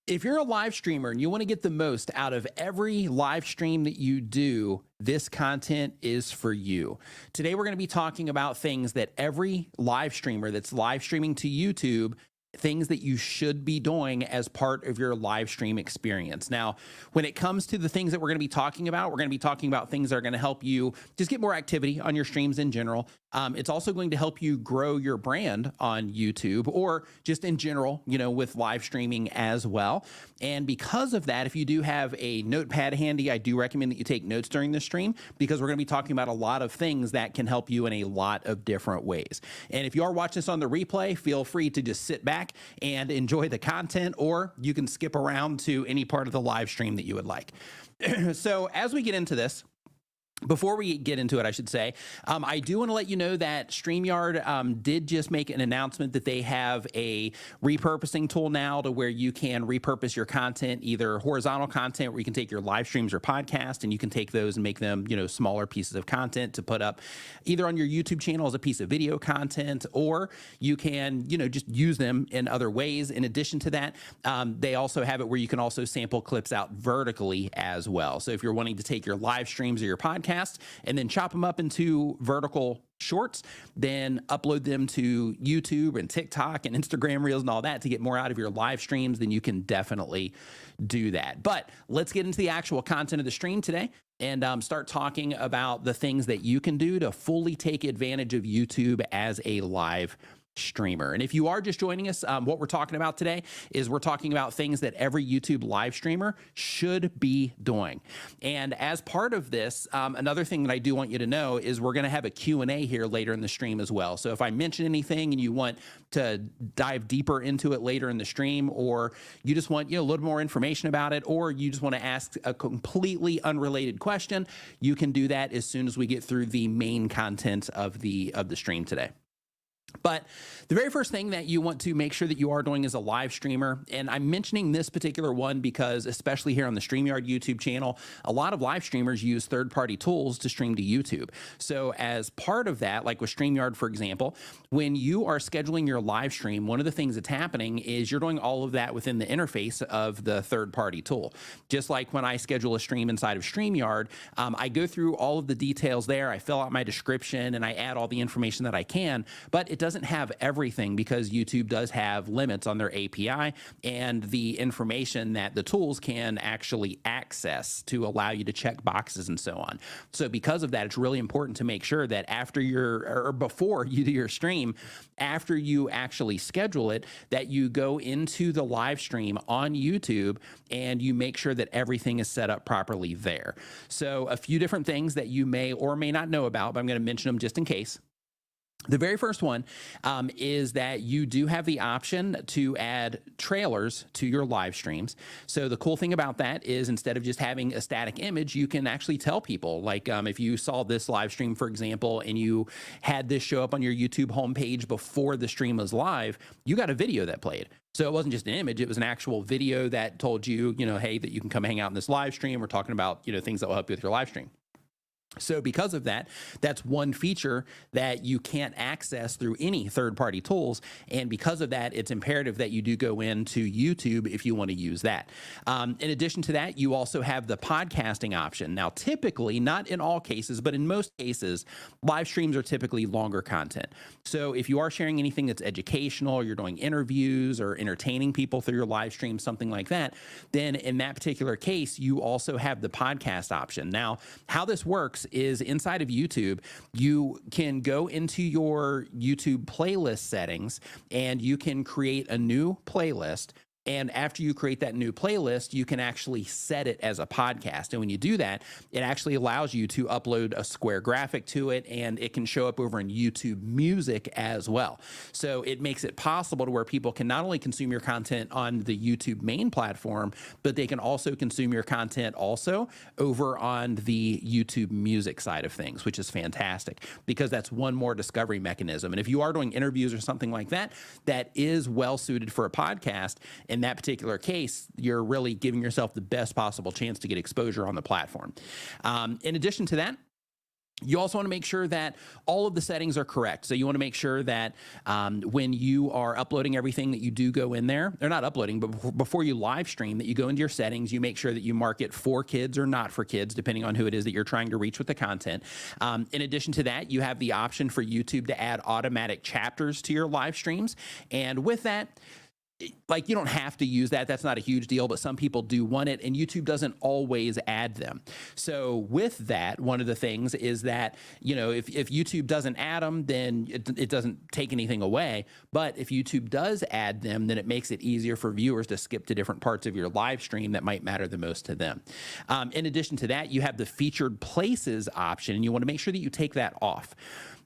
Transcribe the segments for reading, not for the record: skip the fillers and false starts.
If you're a live streamer and you want to get the most out of every live stream that you do, this content is for you. Today, we're going to be talking about things that every live streamer that's live streaming to YouTube, things that you should be doing as part of your live stream experience. Now, when it comes to the things that we're going to be talking about, we're going to be talking about things that are going to help you just get more activity on your streams in general. It's also going to help you grow your brand on YouTube or just in general, with live streaming as well. And because of that, if you do have a notepad handy, I do recommend that you take notes during the stream because we're going to be talking about a lot of things that can help you in a lot of different ways. And if you are watching this on the replay, feel free to just sit back and enjoy the content, or you can skip around to any part of the live stream that you would like. So as we get into this, before we get into it, I should say, I do want to let you know that Streamyard did just make an announcement that they have a repurposing tool now to where you can repurpose your content, either horizontal content where you can take your live streams or podcast and you can take those and make them, smaller pieces of content to put up either on your YouTube channel as a piece of video content, or you can, just use them in other ways. In addition to that, they also have it where you can also sample clips out vertically as well. So if you're wanting to take your live streams or your podcast and then chop them up into vertical shorts, then upload them to YouTube and TikTok and Instagram Reels and all that to get more out of your live streams, then you can definitely do that. But let's get into the actual content of the stream today and start talking about the things that you can do to fully take advantage of YouTube as a live streamer. And if you are just joining us, what we're talking about today is we're talking about things that every YouTube live streamer should be doing. And as part of this, another thing that I do want you to know is we're going to have a Q&A here later in the stream as well. So if I mention anything and you want to dive deeper into it later in the stream, or you just want a little more information about it, or you just want to ask a completely unrelated question, you can do that as soon as we get through the main content of the stream today. But the very first thing that you want to make sure that you are doing as a live streamer, and I'm mentioning this particular one because especially here on the Streamyard YouTube channel, a lot of live streamers use third-party tools to stream to YouTube. So as part of that, like with Streamyard, for example, when you are scheduling your live stream, one of the things that's happening is you're doing all of that within the interface of the third-party tool. Just like when I schedule a stream inside of Streamyard, I go through all of the details there, I fill out my description, and I add all the information that I can, but it doesn't have everything because YouTube does have limits on their API and the information that the tools can actually access to allow you to check boxes and so on. So because of that, it's really important to make sure that before you do your stream, after you actually schedule it, that you go into the live stream on YouTube and you make sure that everything is set up properly there. So a few different things that you may or may not know about, but I'm going to mention them just in case. The very first one is that you do have the option to add trailers to your live streams. So the cool thing about that is instead of just having a static image, you can actually tell people, like if you saw this live stream, for example, and you had this show up on your YouTube homepage before the stream was live, you got a video that played. So it wasn't just an image, it was an actual video that told you, hey, that you can come hang out in this live stream. We're talking about, things that will help you with your live stream. So because of that, that's one feature that you can't access through any third-party tools. And because of that, it's imperative that you do go into YouTube if you want to use that. In addition to that, you also have the podcasting option. Now, typically, not in all cases, but in most cases, live streams are typically longer content. So if you are sharing anything that's educational, or you're doing interviews or entertaining people through your live stream, something like that, then in that particular case, you also have the podcast option. Now, how this works is inside of YouTube, you can go into your YouTube playlist settings and you can create a new playlist. And after you create that new playlist, you can actually set it as a podcast. And when you do that, it actually allows you to upload a square graphic to it, and it can show up over in YouTube Music as well. So it makes it possible to where people can not only consume your content on the YouTube main platform, but they can also consume your content also over on the YouTube Music side of things, which is fantastic because that's one more discovery mechanism. And if you are doing interviews or something like that, that is well suited for a podcast. In that particular case, you're really giving yourself the best possible chance to get exposure on the platform. In addition to that, You also want to make sure that all of the settings are correct. So you want to make sure that when you are uploading everything that you do go in there, or not uploading, but before you live stream, that you go into your settings, you make sure that you mark it for kids or not for kids, depending on who it is that you're trying to reach with the content. In addition to that, you have the option for YouTube to add automatic chapters to your live streams. And with that, like, you don't have to use that. That's not a huge deal, but some people do want it, and YouTube doesn't always add them. So with that, one of the things is that, you know, if YouTube doesn't add them, then it doesn't take anything away. But if YouTube does add them, then it makes it easier for viewers to skip to different parts of your live stream that might matter the most to them. In addition to that, you have the featured places option, and you want to make sure that you take that off.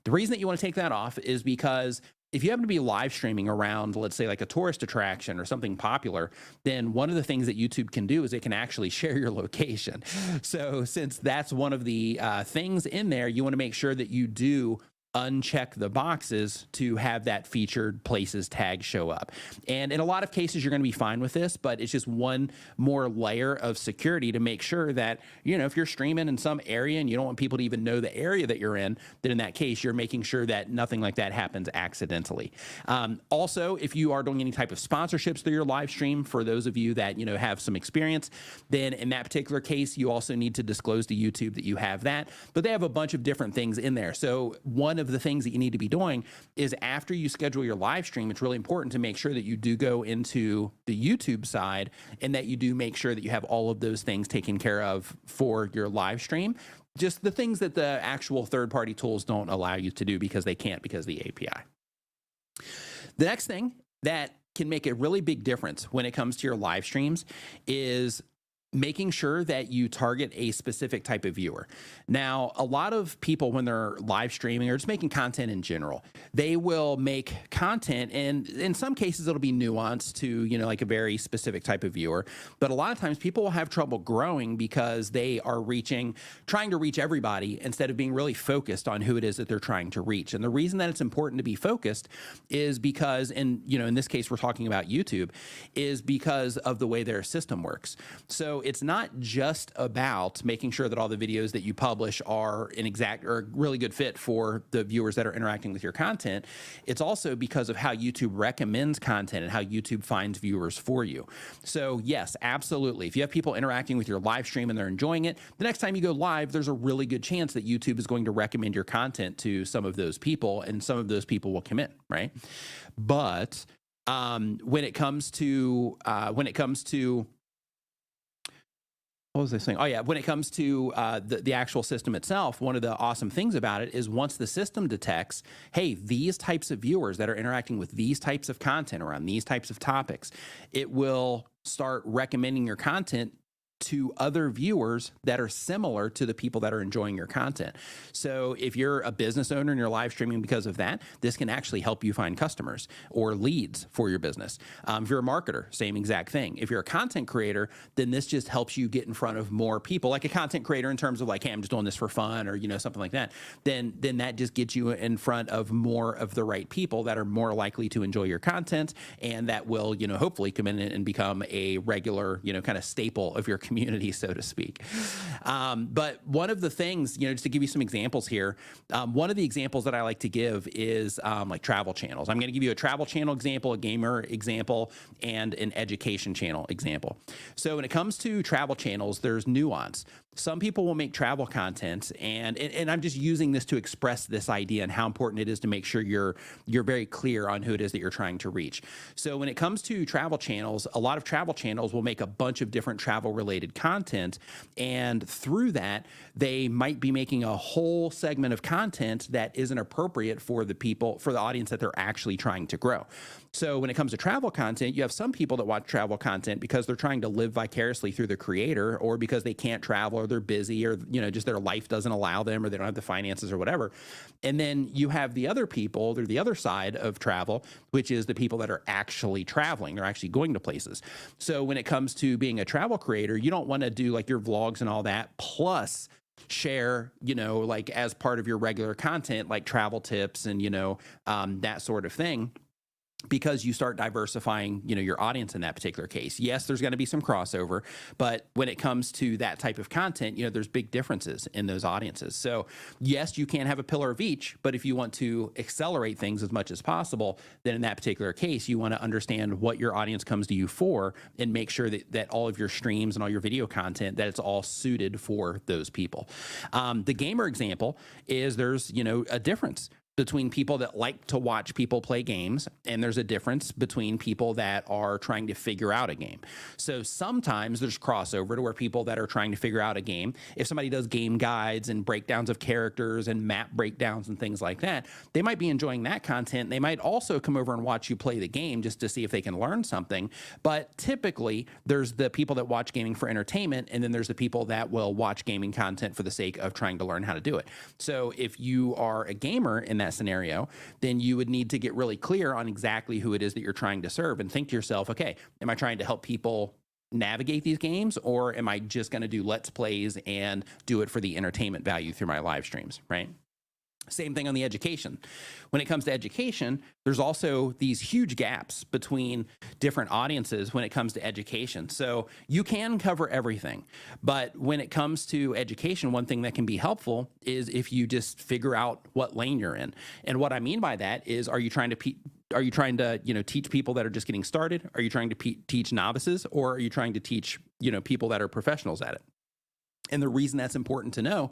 The reason that you want to take that off is because if you happen to be live streaming around, let's say, like a tourist attraction or something popular, then one of the things that YouTube can do is it can actually share your location. So since that's one of the things in there, you want to make sure that you do uncheck the boxes to have that featured places tag show up. And in a lot of cases, you're going to be fine with this, but it's just one more layer of security to make sure that, you know, if you're streaming in some area and you don't want people to even know the area that you're in, then in that case, you're making sure that nothing like that happens accidentally. Also, if you are doing any type of sponsorships through your live stream, for those of you that, you know, have some experience, then in that particular case, you also need to disclose to YouTube that you have that, but they have a bunch of different things in there. So one of the things that you need to be doing is, after you schedule your live stream, it's really important to make sure that you do go into the YouTube side and that you do make sure that you have all of those things taken care of for your live stream. Just the things that the actual third-party tools don't allow you to do because they can't, because of the API. The next thing that can make a really big difference when it comes to your live streams is making sure that you target a specific type of viewer. Now, a lot of people, when they're live streaming or just making content in general, they will make content, and in some cases it'll be nuanced to, you know, like a very specific type of viewer. But a lot of times people will have trouble growing because they are trying to reach everybody instead of being really focused on who it is that they're trying to reach. And the reason that it's important to be focused is because, and you know, in this case, we're talking about YouTube, is because of the way their system works. So it's not just about making sure that all the videos that you publish are an exact or a really good fit for the viewers that are interacting with your content. It's also because of how YouTube recommends content and how YouTube finds viewers for you. So yes, absolutely. If you have people interacting with your live stream and they're enjoying it, the next time you go live, there's a really good chance that YouTube is going to recommend your content to some of those people, and some of those people will come in, right? But when it comes to what was I saying? Oh yeah, when it comes to the actual system itself, one of the awesome things about it is, once the system detects, hey, these types of viewers that are interacting with these types of content around these types of topics, it will start recommending your content to other viewers that are similar to the people that are enjoying your content. So if you're a business owner and you're live streaming because of that, this can actually help you find customers or leads for your business. If you're a marketer, same exact thing. If you're a content creator, then this just helps you get in front of more people, like a content creator in terms of like, hey, I'm just doing this for fun, or, you know, something like that. Then that just gets you in front of more of the right people that are more likely to enjoy your content, and that will, you know, hopefully come in and become a regular, you know, kind of staple of your community, so to speak. But one of the things, you know, just to give you some examples here, one of the examples that I like to give is like travel channels. I'm going to give you a travel channel example, a gamer example, and an education channel example. So when it comes to travel channels, there's nuance. Some people will make travel content, and I'm just using this to express this idea and how important it is to make sure you're very clear on who it is that you're trying to reach. So when it comes to travel channels, a lot of travel channels will make a bunch of different travel related content, and through that, they might be making a whole segment of content that isn't appropriate for the audience that they're actually trying to grow. So when it comes to travel content, you have some people that watch travel content because they're trying to live vicariously through the creator, or because they can't travel, or they're busy, or, you know, just their life doesn't allow them, or they don't have the finances or whatever. And then you have the other people, they're the other side of travel, which is the people that are actually traveling. They're actually going to places. So when it comes to being a travel creator, you don't want to do like your vlogs and all that, plus share, you know, like as part of your regular content, like travel tips and, you know, that sort of thing. because you start diversifying, your audience in that particular case. Yes, there's going to be some crossover, but when it comes to that type of content, there's big differences in those audiences. So yes, you can have a pillar of each, but if you want to accelerate things as much as possible, then in that particular case, you want to understand what your audience comes to you for and make sure that all of your streams and all your video content, that it's all suited for those people. The gamer example is there's, a difference between people that like to watch people play games, and there's a difference between people that are trying to figure out a game. So sometimes there's crossover to where people that are trying to figure out a game, if somebody does game guides and breakdowns of characters and map breakdowns and things like that, they might be enjoying that content. They might also come over and watch you play the game just to see if they can learn something. But typically there's the people that watch gaming for entertainment, and then there's the people that will watch gaming content for the sake of trying to learn how to do it. So if you are a gamer in that scenario, then you would need to get really clear on exactly who it is that you're trying to serve and think to yourself, okay, am I trying to help people navigate these games, or am I just going to do let's plays and do it for the entertainment value through my live streams, right? Same thing on the education. When it comes to education, there's also these huge gaps between different audiences when it comes to education. So you can cover everything, but when it comes to education, one thing that can be helpful is if you just figure out what lane you're in. And what I mean by that is, are you trying to teach people that are just getting started? Are you trying to teach novices, or are you trying to teach, people that are professionals at it? And the reason that's important to know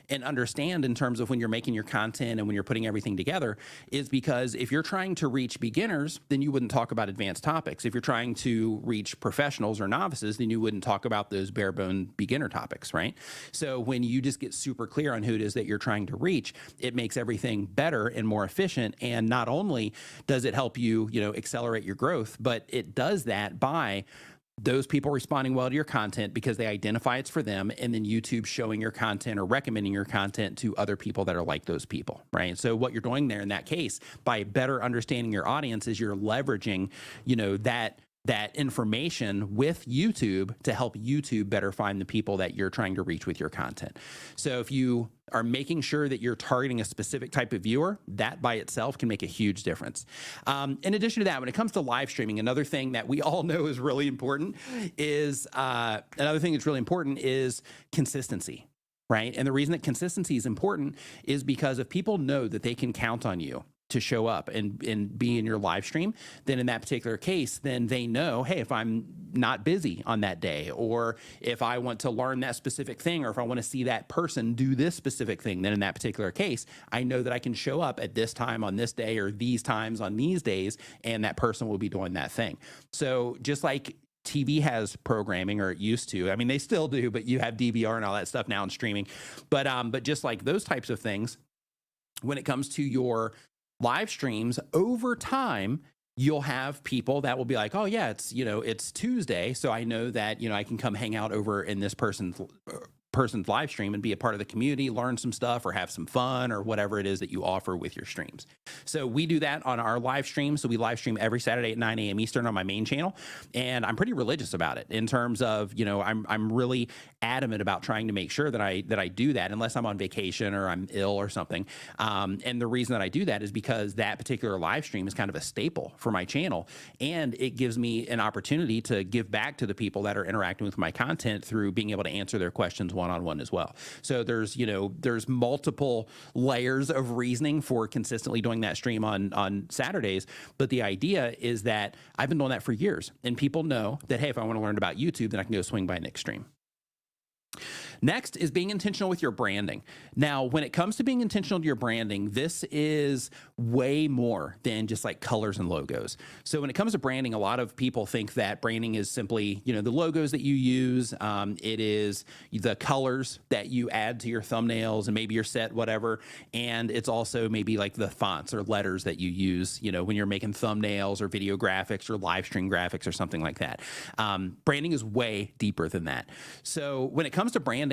and understand in terms of when you're making your content and when you're putting everything together is because if you're trying to reach beginners, then you wouldn't talk about advanced topics. If you're trying to reach professionals or novices, then you wouldn't talk about those bare bone beginner topics, right? So when you just get super clear on who it is that you're trying to reach, it makes everything better and more efficient. And not only does it help you, accelerate your growth, but it does that by those people responding well to your content because they identify it's for them, and then YouTube showing your content or recommending your content to other people that are like those people, right? So what you're doing there in that case, by better understanding your audience, is you're leveraging, that information with YouTube to help YouTube better find the people that you're trying to reach with your content. So if you are making sure that you're targeting a specific type of viewer, that by itself can make a huge difference. In addition to that, when it comes to live streaming, another thing that we all know is really important is consistency, right? And the reason that consistency is important is because if people know that they can count on you to show up and be in your live stream, then in that particular case, then they know, hey, if I'm not busy on that day, or if I want to learn that specific thing, or if I want to see that person do this specific thing, then in that particular case, I know that I can show up at this time on this day or these times on these days, and that person will be doing that thing. So just like TV has programming, or it used to. I mean, they still do, but you have DVR and all that stuff now in streaming. But just like those types of things, when it comes to your live streams, over time, you'll have people that will be like, oh yeah, it's Tuesday, so I know that, I can come hang out over in this person's live stream and be a part of the community, learn some stuff or have some fun or whatever it is that you offer with your streams. So we do that on our live stream. So we live stream every Saturday at 9 a.m. Eastern on my main channel. And I'm pretty religious about it in terms of, I'm really adamant about trying to make sure that I do that unless I'm on vacation or I'm ill or something. And the reason that I do that is because that particular live stream is kind of a staple for my channel. And it gives me an opportunity to give back to the people that are interacting with my content through being able to answer their questions one-on-one as well. So there's multiple layers of reasoning for consistently doing that stream on Saturdays. But the idea is that I've been doing that for years, and people know that, hey, if I want to learn about YouTube, then I can go swing by Nick's stream. Next is being intentional with your branding. Now, when it comes to being intentional to your branding, this is way more than just like colors and logos. So when it comes to branding, a lot of people think that branding is simply, the logos that you use. It is the colors that you add to your thumbnails and maybe your set, whatever. And it's also maybe like the fonts or letters that you use, when you're making thumbnails or video graphics or live stream graphics or something like that. Branding is way deeper than that. So when it comes to branding,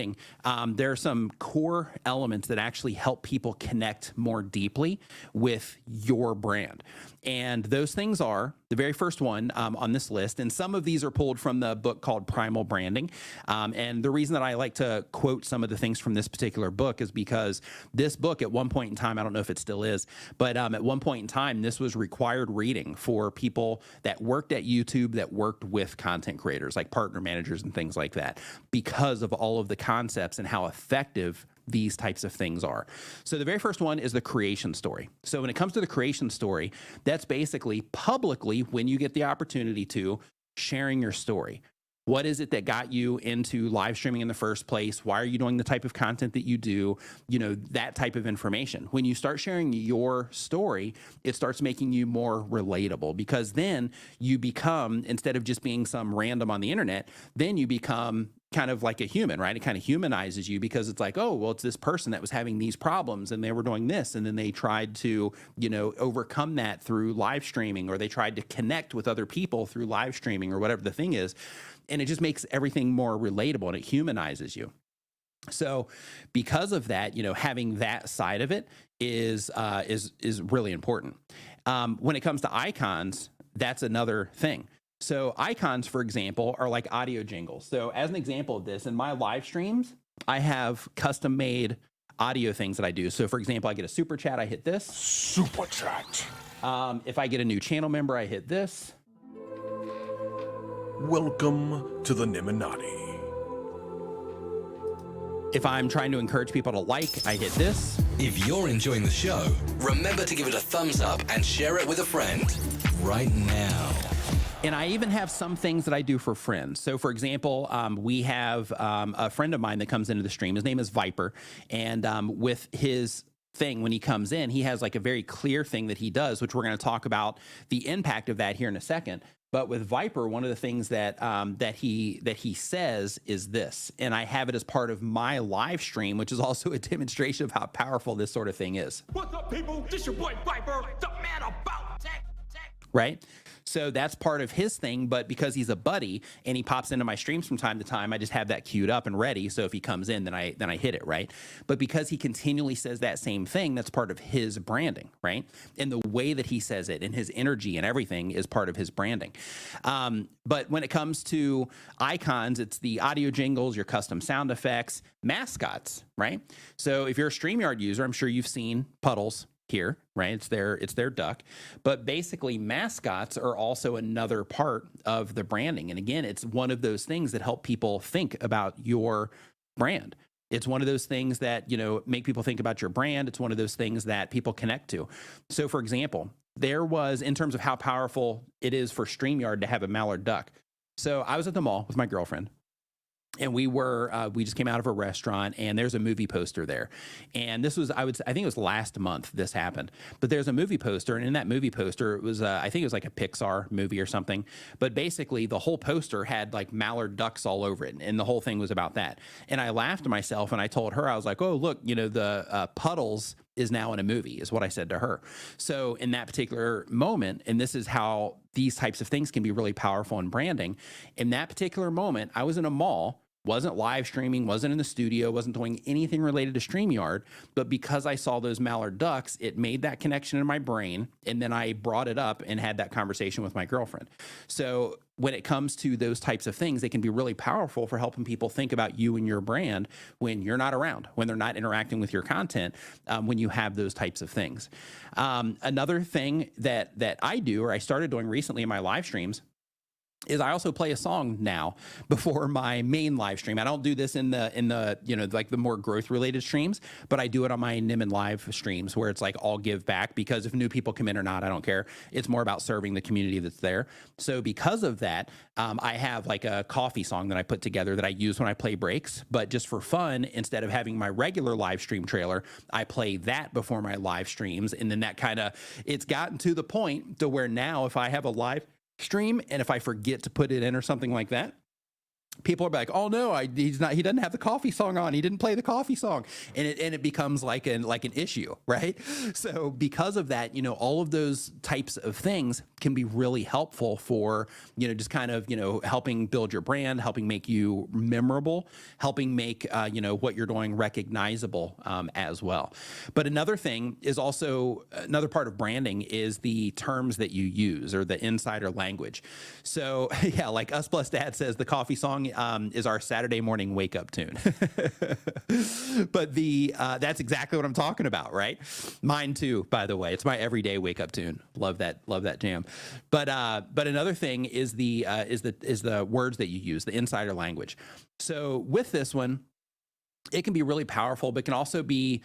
there are some core elements that actually help people connect more deeply with your brand. And those things are the very first one on this list. And some of these are pulled from the book called Primal Branding. And the reason that I like to quote some of the things from this particular book is because this book at one point in time, I don't know if it still is, but at one point in time, this was required reading for people that worked at YouTube, that worked with content creators like partner managers and things like that, because of all of the concepts and how effective these types of things are. So the very first one is the creation story. So when it comes to the creation story, that's basically publicly, when you get the opportunity to, sharing your story. What is it that got you into live streaming in the first place? Why are you doing the type of content that you do? You know, that type of information. When you start sharing your story, it starts making you more relatable, because then you become, instead of just being some random on the internet, then you become kind of like a human, right? It kind of humanizes you, because it's like, oh, well, it's this person that was having these problems and they were doing this, and then they tried to, you know, overcome that through live streaming, or they tried to connect with other people through live streaming, or whatever the thing is. And it just makes everything more relatable, and it humanizes you. So because of that, you know, having that side of it is really important. When it comes to icons, that's another thing. So icons, for example, are like audio jingles. So as an example of this, in my live streams, I have custom made audio things that I do. So for example, I get a super chat, I hit this. Super chat. If I get a new channel member, I hit this. Welcome to the Niminati. If I'm trying to encourage people to like, I hit this. If you're enjoying the show, remember to give it a thumbs up and share it with a friend right now. And I even have some things that I do for friends. So for example, we have a friend of mine that comes into the stream. His name is Viper. And with his thing, when he comes in, he has like a very clear thing that he does, which we're going to talk about the impact of that here in a second. But with Viper, one of the things that he says is this, and I have it as part of my live stream, which is also a demonstration of how powerful this sort of thing is. What's up, people? This your boy Viper, the man about tech. Right? So that's part of his thing, but because he's a buddy and he pops into my streams from time to time, I just have that queued up and ready. So if he comes in, then I hit it, right? But because he continually says that same thing, that's part of his branding, right? And the way that he says it and his energy and everything is part of his branding. But when it comes to icons, it's the audio jingles, your custom sound effects, mascots, right? So if you're a Streamyard user, I'm sure you've seen Puddles here, right? It's their duck. But basically mascots are also another part of the branding. And again, it's one of those things that help people think about your brand. It's one of those things that, you know, make people think about your brand. It's one of those things that people connect to. So for example, there was, in terms of how powerful it is for Streamyard to have a mallard duck. So I was at the mall with my girlfriend. And we just came out of a restaurant, and there's a movie poster there. And this was, I think it was last month this happened, but there's a movie poster. And in that movie poster, it was, I think it was like a Pixar movie or something. But basically the whole poster had like mallard ducks all over it. And the whole thing was about that. And I laughed to myself, and I told her, I was like, oh, look, you know, the Puddles is now in a movie, is what I said to her. So in that particular moment, and this is how these types of things can be really powerful in branding. In that particular moment, I was in a mall, wasn't live streaming, wasn't in the studio, wasn't doing anything related to Streamyard, but because I saw those mallard ducks, it made that connection in my brain, and then I brought it up and had that conversation with my girlfriend. So when it comes to those types of things, they can be really powerful for helping people think about you and your brand when you're not around, when they're not interacting with your content, when you have those types of things. Another thing that I do, or I started doing recently in my live streams, is I also play a song now before my main live stream. I don't do this in the you know, like the more growth related streams, but I do it on my Nimin live streams where it's like all give back, because if new people come in or not, I don't care. It's more about serving the community that's there. So because of that, I have like a coffee song that I put together that I use when I play breaks, but just for fun, instead of having my regular live stream trailer, I play that before my live streams. And then that kind of, it's gotten to the point to where now if I have a live stream, and if I forget to put it in or something like that, people are like, oh no, he doesn't have the coffee song on. He didn't play the coffee song. And it becomes like an issue, right? So because of that, all of those types of things can be really helpful for, just kind of, helping build your brand, helping make you memorable, helping make, what you're doing recognizable as well. But another thing is also, another part of branding is the terms that you use, or the insider language. So yeah, like Us Plus Dad says, the coffee song is our Saturday morning wake up tune. But that's exactly what I'm talking about, right? Mine too, by the way. It's my everyday wake up tune. Love that jam. But another thing is the words that you use, the insider language. So with this one, it can be really powerful, but can also be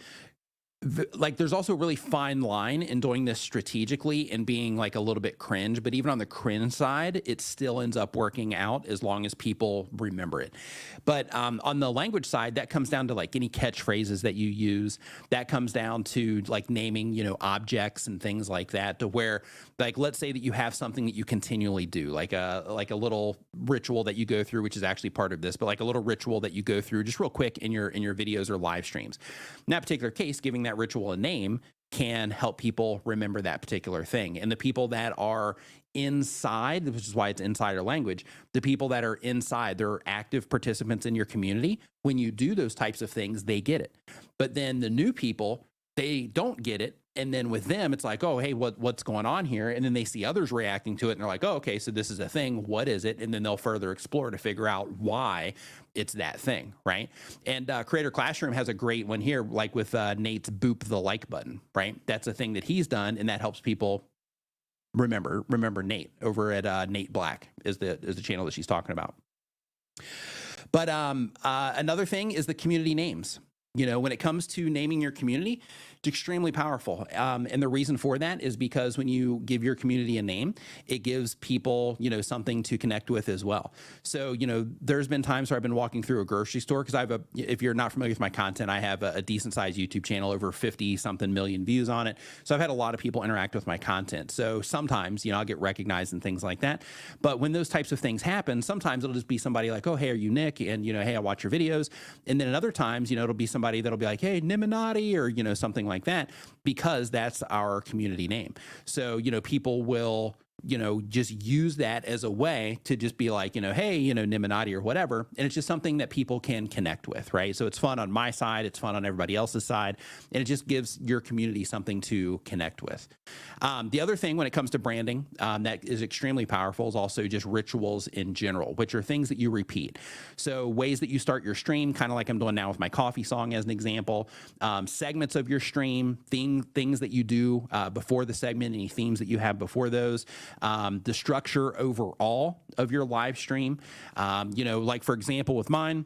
like, there's also a really fine line in doing this strategically and being like a little bit cringe, but even on the cringe side, it still ends up working out as long as people remember it. But on the language side, that comes down to like any catchphrases that you use. That comes down to like naming, objects and things like that, to where, like, let's say that you have something that you continually do, like a little ritual that you go through, which is actually part of this, but like a little ritual that you go through just real quick in your videos or live streams. In that particular case, giving that ritual a name can help people remember that particular thing. And the people that are inside, which is why it's insider language, the people that are inside, they're active participants in your community. When you do those types of things, they get it. But then the new people, they don't get it. And then with them, it's like, oh, hey, what's going on here? And then they see others reacting to it, and they're like, oh, okay, so this is a thing. What is it? And then they'll further explore to figure out why it's that thing, right? And Creator Classroom has a great one here, like with Nate's boop the like button, right? That's a thing that he's done, and that helps people remember Nate over at Nate Black is the channel that she's talking about. But another thing is the community names. When it comes to naming your community, it's extremely powerful. And the reason for that is because when you give your community a name, it gives people, something to connect with as well. So, there's been times where I've been walking through a grocery store, because if you're not familiar with my content, I have a decent sized YouTube channel, over 50 something million views on it. So I've had a lot of people interact with my content. So sometimes, I'll get recognized and things like that. But when those types of things happen, sometimes it'll just be somebody like, oh, hey, are you Nick? And, hey, I watch your videos. And then at other times, it'll be somebody that'll be like, hey, Niminati, or, something like that, because that's our community name. So, people will, just use that as a way to just be like, hey, Niminati or whatever. And it's just something that people can connect with, right? So it's fun on my side, it's fun on everybody else's side, and it just gives your community something to connect with. The other thing when it comes to branding that is extremely powerful is also just rituals in general, which are things that you repeat. So ways that you start your stream, kind of like I'm doing now with my coffee song as an example, segments of your stream, things that you do before the segment, any themes that you have before those, the structure overall of your live stream. Like for example, with mine,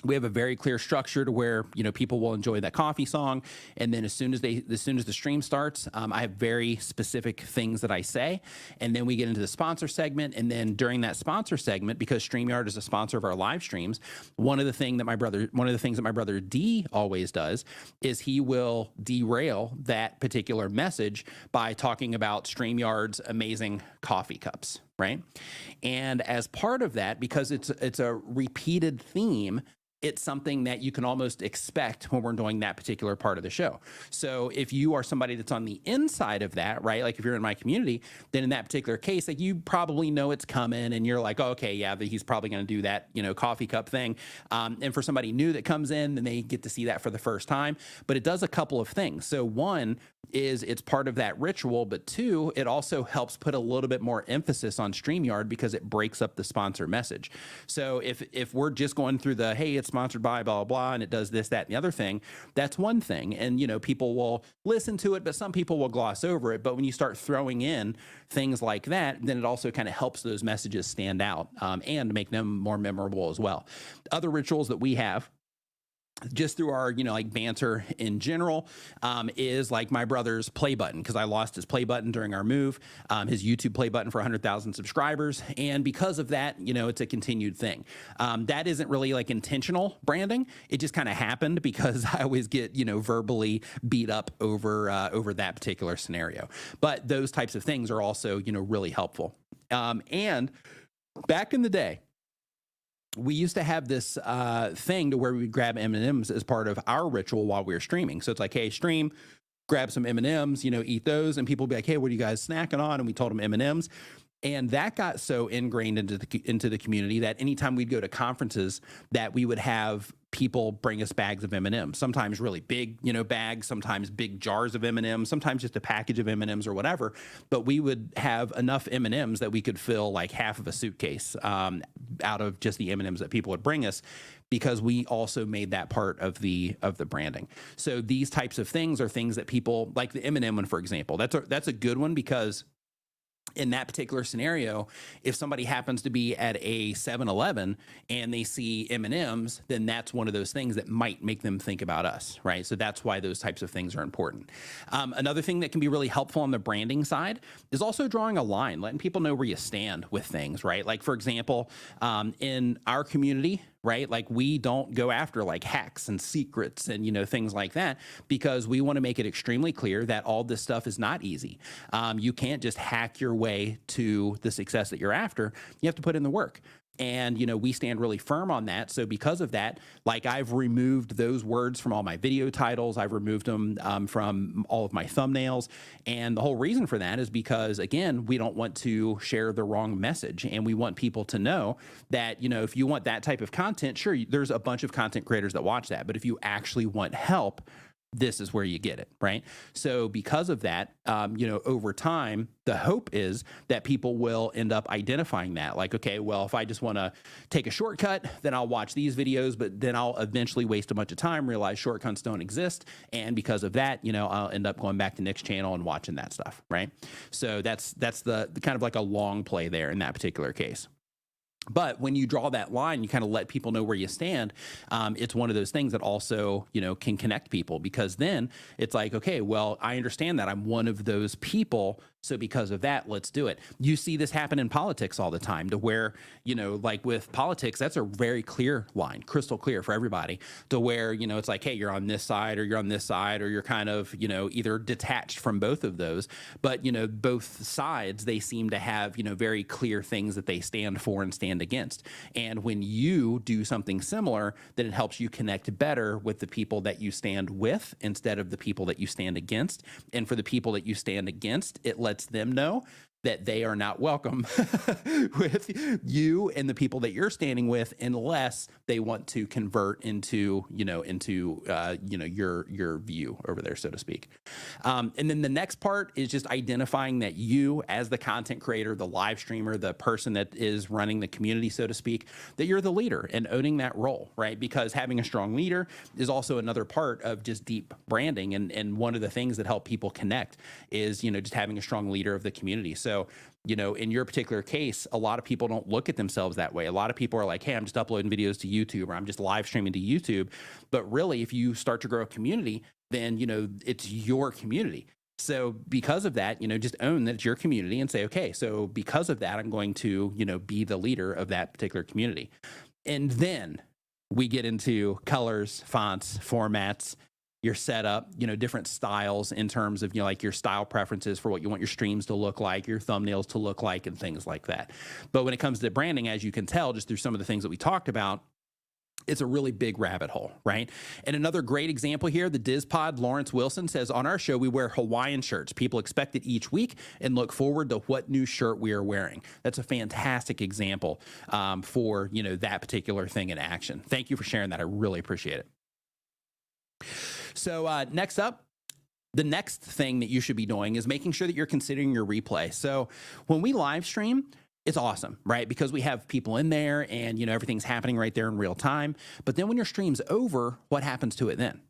we have a very clear structure to where, people will enjoy that coffee song. And then as soon as the stream starts, I have very specific things that I say. And then we get into the sponsor segment. And then during that sponsor segment, because Streamyard is a sponsor of our live streams, one of the things that my brother D always does is he will derail that particular message by talking about Streamyard's amazing coffee cups, right? And as part of that, because it's a repeated theme, it's something that you can almost expect when we're doing that particular part of the show. So if you are somebody that's on the inside of that, right? Like if you're in my community, then in that particular case, like you probably know it's coming and you're like, oh, okay, yeah, he's probably going to do that, coffee cup thing. And for somebody new that comes in, then they get to see that for the first time. But it does a couple of things. So one is it's part of that ritual, but two, it also helps put a little bit more emphasis on StreamYard because it breaks up the sponsor message. So if we're just going through the, hey, it's sponsored by blah, blah, blah, and it does this, that, and the other thing, that's one thing. And, people will listen to it, but some people will gloss over it. But when you start throwing in things like that, then it also kind of helps those messages stand out and make them more memorable as well. Other rituals that we have, just through our, like banter in general, is like my brother's play button, because I lost his play button during our move, his YouTube play button for 100,000 subscribers. And because of that, it's a continued thing. That isn't really like intentional branding. It just kind of happened because I always get, verbally beat up over that particular scenario. But those types of things are also, really helpful. And back in the day, we used to have this thing to where we would grab M&Ms as part of our ritual while we were streaming. So it's like, hey, stream, grab some M&Ms, you know, eat those. And people would be like, hey, what are you guys snacking on? And we told them M&Ms. And that got so ingrained into the community that anytime we'd go to conferences, that we would have people bring us bags of M&Ms, sometimes really big, you know, bags, sometimes big jars of M&Ms, sometimes just a package of M&Ms or whatever. But we would have enough M&Ms that we could fill like half of a suitcase out of just the M&Ms that people would bring us, because we also made that part of the branding. So these types of things are things that people like. The M&M one, for example, that's a good one, because in that particular scenario, if somebody happens to be at a 7-Eleven and they see M&Ms, then that's one of those things that might make them think about us, right? So that's why those types of things are important. Another thing that can be really helpful on the branding side is also drawing a line, letting people know where you stand with things, right? Like, for example, in our community, right? Like, we don't go after like hacks and secrets and, you know, things like that, because we want to make it extremely clear that all this stuff is not easy. You can't just hack your way to the success that you're after. You have to put in the work. And, you know, we stand really firm on that. So because of that, like, I've removed those words from all my video titles. I've removed them from all of my thumbnails. And the whole reason for that is because, again, we don't want to share the wrong message. And we want people to know that, you know, if you want that type of content, sure, there's a bunch of content creators that watch that. But if you actually want help, this is where you get it, right? So because of that, you know, over time, the hope is that people will end up identifying that. Like, okay, well, if I just want to take a shortcut, then I'll watch these videos, but then I'll eventually waste a bunch of time, realize shortcuts don't exist. And because of that, you know, I'll end up going back to Nick's channel and watching that stuff, right? So that's the kind of like a long play there in that particular case. But when you draw that line, you kind of let people know where you stand. It's one of those things that also, you know, can connect people, because then it's like, okay, well, I understand that I'm one of those people. So because of that, let's do it. You see this happen in politics all the time, to where, you know, like with politics, that's a very clear line, crystal clear for everybody, to where, you know, it's like, hey, you're on this side or you're on this side, or you're kind of, you know, either detached from both of those. But, you know, both sides, they seem to have, you know, very clear things that they stand for and stand against. And when you do something similar, then it helps you connect better with the people that you stand with instead of the people that you stand against. And for the people that you stand against, it lets them know that they are not welcome with you and the people that you're standing with, unless they want to convert into your view over there, so to speak. And then the next part is just identifying that you, as the content creator, the live streamer, the person that is running the community, so to speak, that you're the leader and owning that role, right? Because having a strong leader is also another part of just deep branding. And one of the things that help people connect is, you know, just having a strong leader of the community. So, you know, in your particular case, a lot of people don't look at themselves that way. A lot of people are like, hey, I'm just uploading videos to YouTube, or I'm just live streaming to YouTube. But really, if you start to grow a community, then, you know, it's your community. So because of that, you know, just own that it's your community and say, okay, so because of that, I'm going to, you know, be the leader of that particular community. And then we get into colors, fonts, formats, your setup, you know, different styles in terms of, you know, like your style preferences for what you want your streams to look like, your thumbnails to look like, and things like that. But when it comes to branding, as you can tell, just through some of the things that we talked about, it's a really big rabbit hole, right? And another great example here, the DizPod Lawrence Wilson says, on our show, we wear Hawaiian shirts. People expect it each week and look forward to what new shirt we are wearing. That's a fantastic example for, you know, that particular thing in action. Thank you for sharing that. I really appreciate it. So next up, the next thing that you should be doing is making sure that you're considering your replay. So when we live stream, it's awesome, right? Because we have people in there and, you know, everything's happening right there in real time. But then when your stream's over, what happens to it then?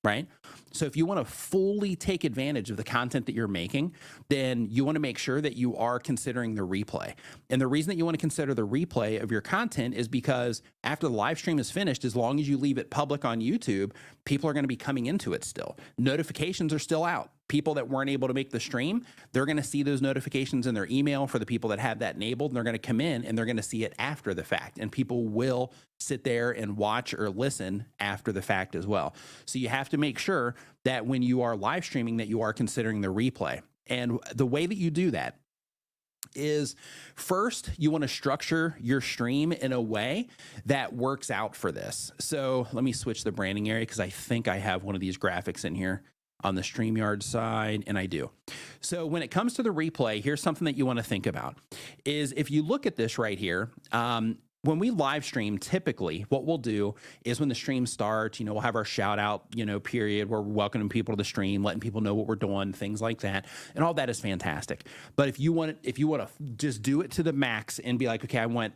Right? So if you want to fully take advantage of the content that you're making, then you want to make sure that you are considering the replay. And the reason that you want to consider the replay of your content is because after the live stream is finished, as long as you leave it public on YouTube, people are going to be coming into it still. Notifications are still out. People that weren't able to make the stream, they're going to see those notifications in their email for the people that have that enabled, and they're going to come in and they're going to see it after the fact. And people will sit there and watch or listen after the fact as well. So you have to make sure that when you are live streaming that you are considering the replay. And the way that you do that is first, you want to structure your stream in a way that works out for this. So let me switch the branding area because I think I have one of these graphics in here on the Streamyard side, and I do. So when it comes to the replay, here's something that you want to think about is if you look at this right here, when we live stream, typically what we'll do is when the stream starts, we'll have our shout out, period where we're welcoming people to the stream, letting people know what we're doing, things like that. And all that is fantastic. But if you want to just do it to the max and be like, okay, I want,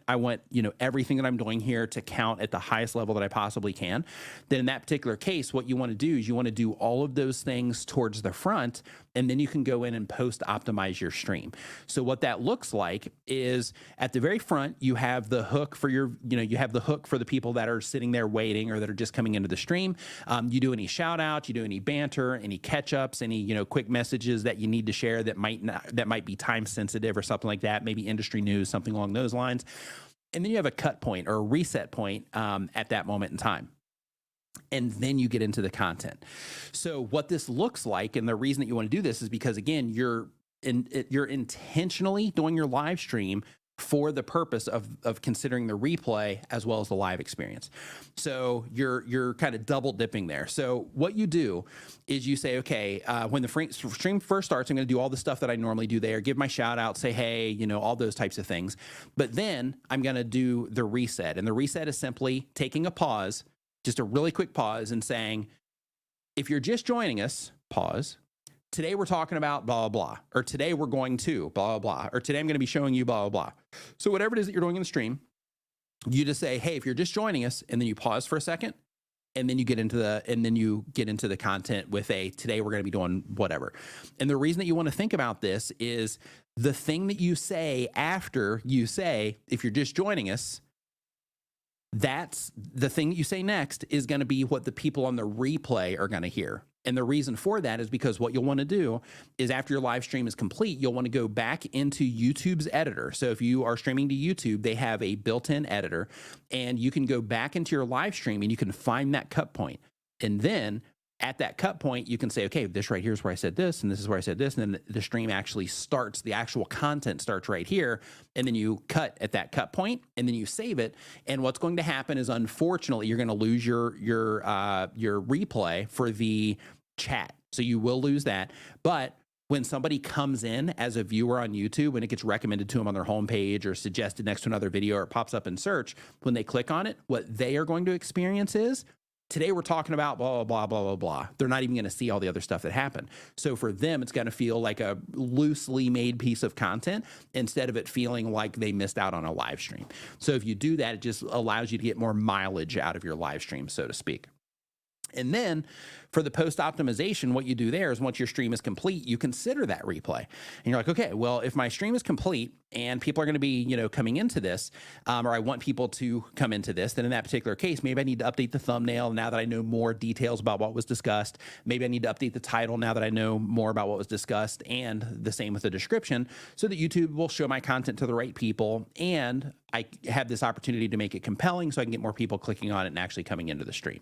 everything that I'm doing here to count at the highest level that I possibly can, then in that particular case, what you want to do is you want to do all of those things towards the front, and then you can go in and post optimize your stream. So what that looks like is at the very front, you have the hook for you have the hook for the people that are sitting there waiting or that are just coming into the stream. You do any shout outs, you do any banter, any catch ups, any, quick messages that you need to share that might be time sensitive or something like that, maybe industry news, something along those lines. And then you have a cut point or a reset point at that moment in time. And then you get into the content. So what this looks like, and the reason that you want to do this is because, again, you're intentionally doing your live stream for the purpose of considering the replay as well as the live experience. So you're kind of double dipping there. So what you do is you say, okay, when the stream first starts, I'm going to do all the stuff that I normally do there, give my shout out, say, hey, all those types of things. But then I'm going to do the reset. And the reset is simply taking a pause, just a really quick pause, and saying, if you're just joining us, pause. Today we're talking about blah, blah, blah, or today we're going to blah, blah, blah, or today I'm going to be showing you blah, blah, blah. So whatever it is that you're doing in the stream, you just say, hey, if you're just joining us, and then you pause for a second, and then you get into the content with today we're going to be doing whatever. And the reason that you want to think about this is the thing that you say after you say, if you're just joining us, that's the thing that you say next is going to be what the people on the replay are going to hear. And the reason for that is because what you'll want to do is after your live stream is complete, you'll want to go back into YouTube's editor. So if you are streaming to YouTube, they have a built-in editor, and you can go back into your live stream and you can find that cut point. And then at that cut point, you can say, okay, this right here is where I said this, and this is where I said this, and then the stream actually starts, the actual content starts right here, and then you cut at that cut point, and then you save it. And what's going to happen is, unfortunately, you're going to lose your replay for the chat. So you will lose that. But when somebody comes in as a viewer on YouTube and it gets recommended to them on their homepage or suggested next to another video, or it pops up in search, when they click on it, what they are going to experience is, today we're talking about blah, blah, blah, blah, blah, blah. They're not even going to see all the other stuff that happened. So for them, it's going to feel like a loosely made piece of content instead of it feeling like they missed out on a live stream. So if you do that, it just allows you to get more mileage out of your live stream, so to speak. And then for the post optimization, what you do there is once your stream is complete, you consider that replay. And you're like, okay, well, if my stream is complete and people are going to be, coming into this, or I want people to come into this, then in that particular case, maybe I need to update the thumbnail now that I know more details about what was discussed. Maybe I need to update the title now that I know more about what was discussed, and the same with the description, so that YouTube will show my content to the right people, and I have this opportunity to make it compelling so I can get more people clicking on it and actually coming into the stream.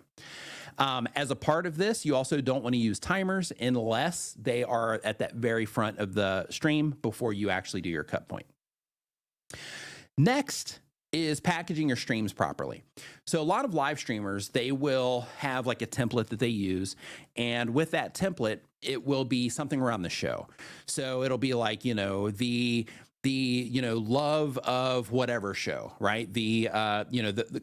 As a part of this, you also don't want to use timers unless they are at that very front of the stream before you actually do your cut point. Next is packaging your streams properly. So a lot of live streamers, they will have like a template that they use, and with that template, it will be something around the show. So it'll be like, the love of whatever show, right? The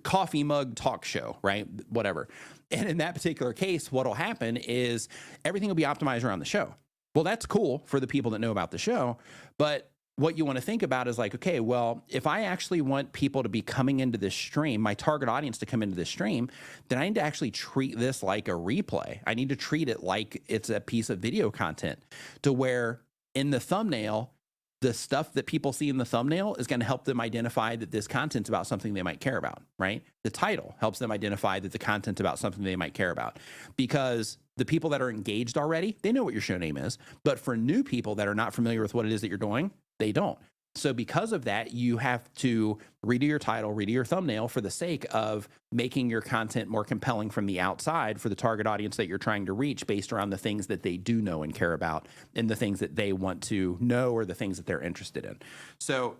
coffee mug talk show, right? Whatever. And in that particular case, what'll happen is everything will be optimized around the show. Well, that's cool for the people that know about the show, but what you want to think about is like, okay, well, if I actually want people to be coming into this stream, my target audience to come into this stream, then I need to actually treat this like a replay. I need to treat it like it's a piece of video content, to where in the thumbnail, the stuff that people see in the thumbnail is going to help them identify that this content's about something they might care about, right? The title helps them identify that the content's about something they might care about, because the people that are engaged already, they know what your show name is. But for new people that are not familiar with what it is that you're doing, they don't. So because of that, you have to redo your title, redo your thumbnail for the sake of making your content more compelling from the outside for the target audience that you're trying to reach based around the things that they do know and care about and the things that they want to know or the things that they're interested in. So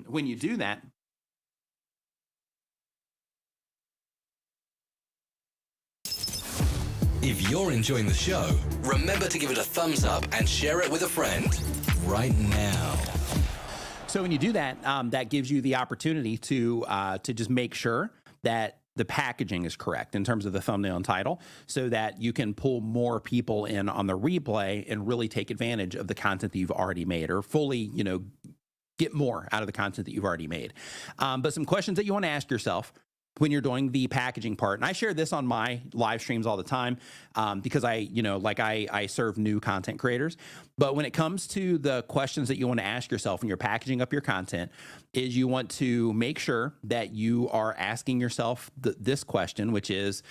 when you do that, If you're enjoying the show, remember to give it a thumbs up and share it with a friend right now. so when you do that, that gives you the opportunity to just make sure that the packaging is correct in terms of the thumbnail and title so that you can pull more people in on the replay and really take advantage of the content that you've already made or fully, get more out of the content that you've already made. But some questions that you want to ask yourself when you're doing the packaging part. And I share this on my live streams all the time because I serve new content creators. But when it comes to the questions that you want to ask yourself when you're packaging up your content is you want to make sure that you are asking yourself this question, which is,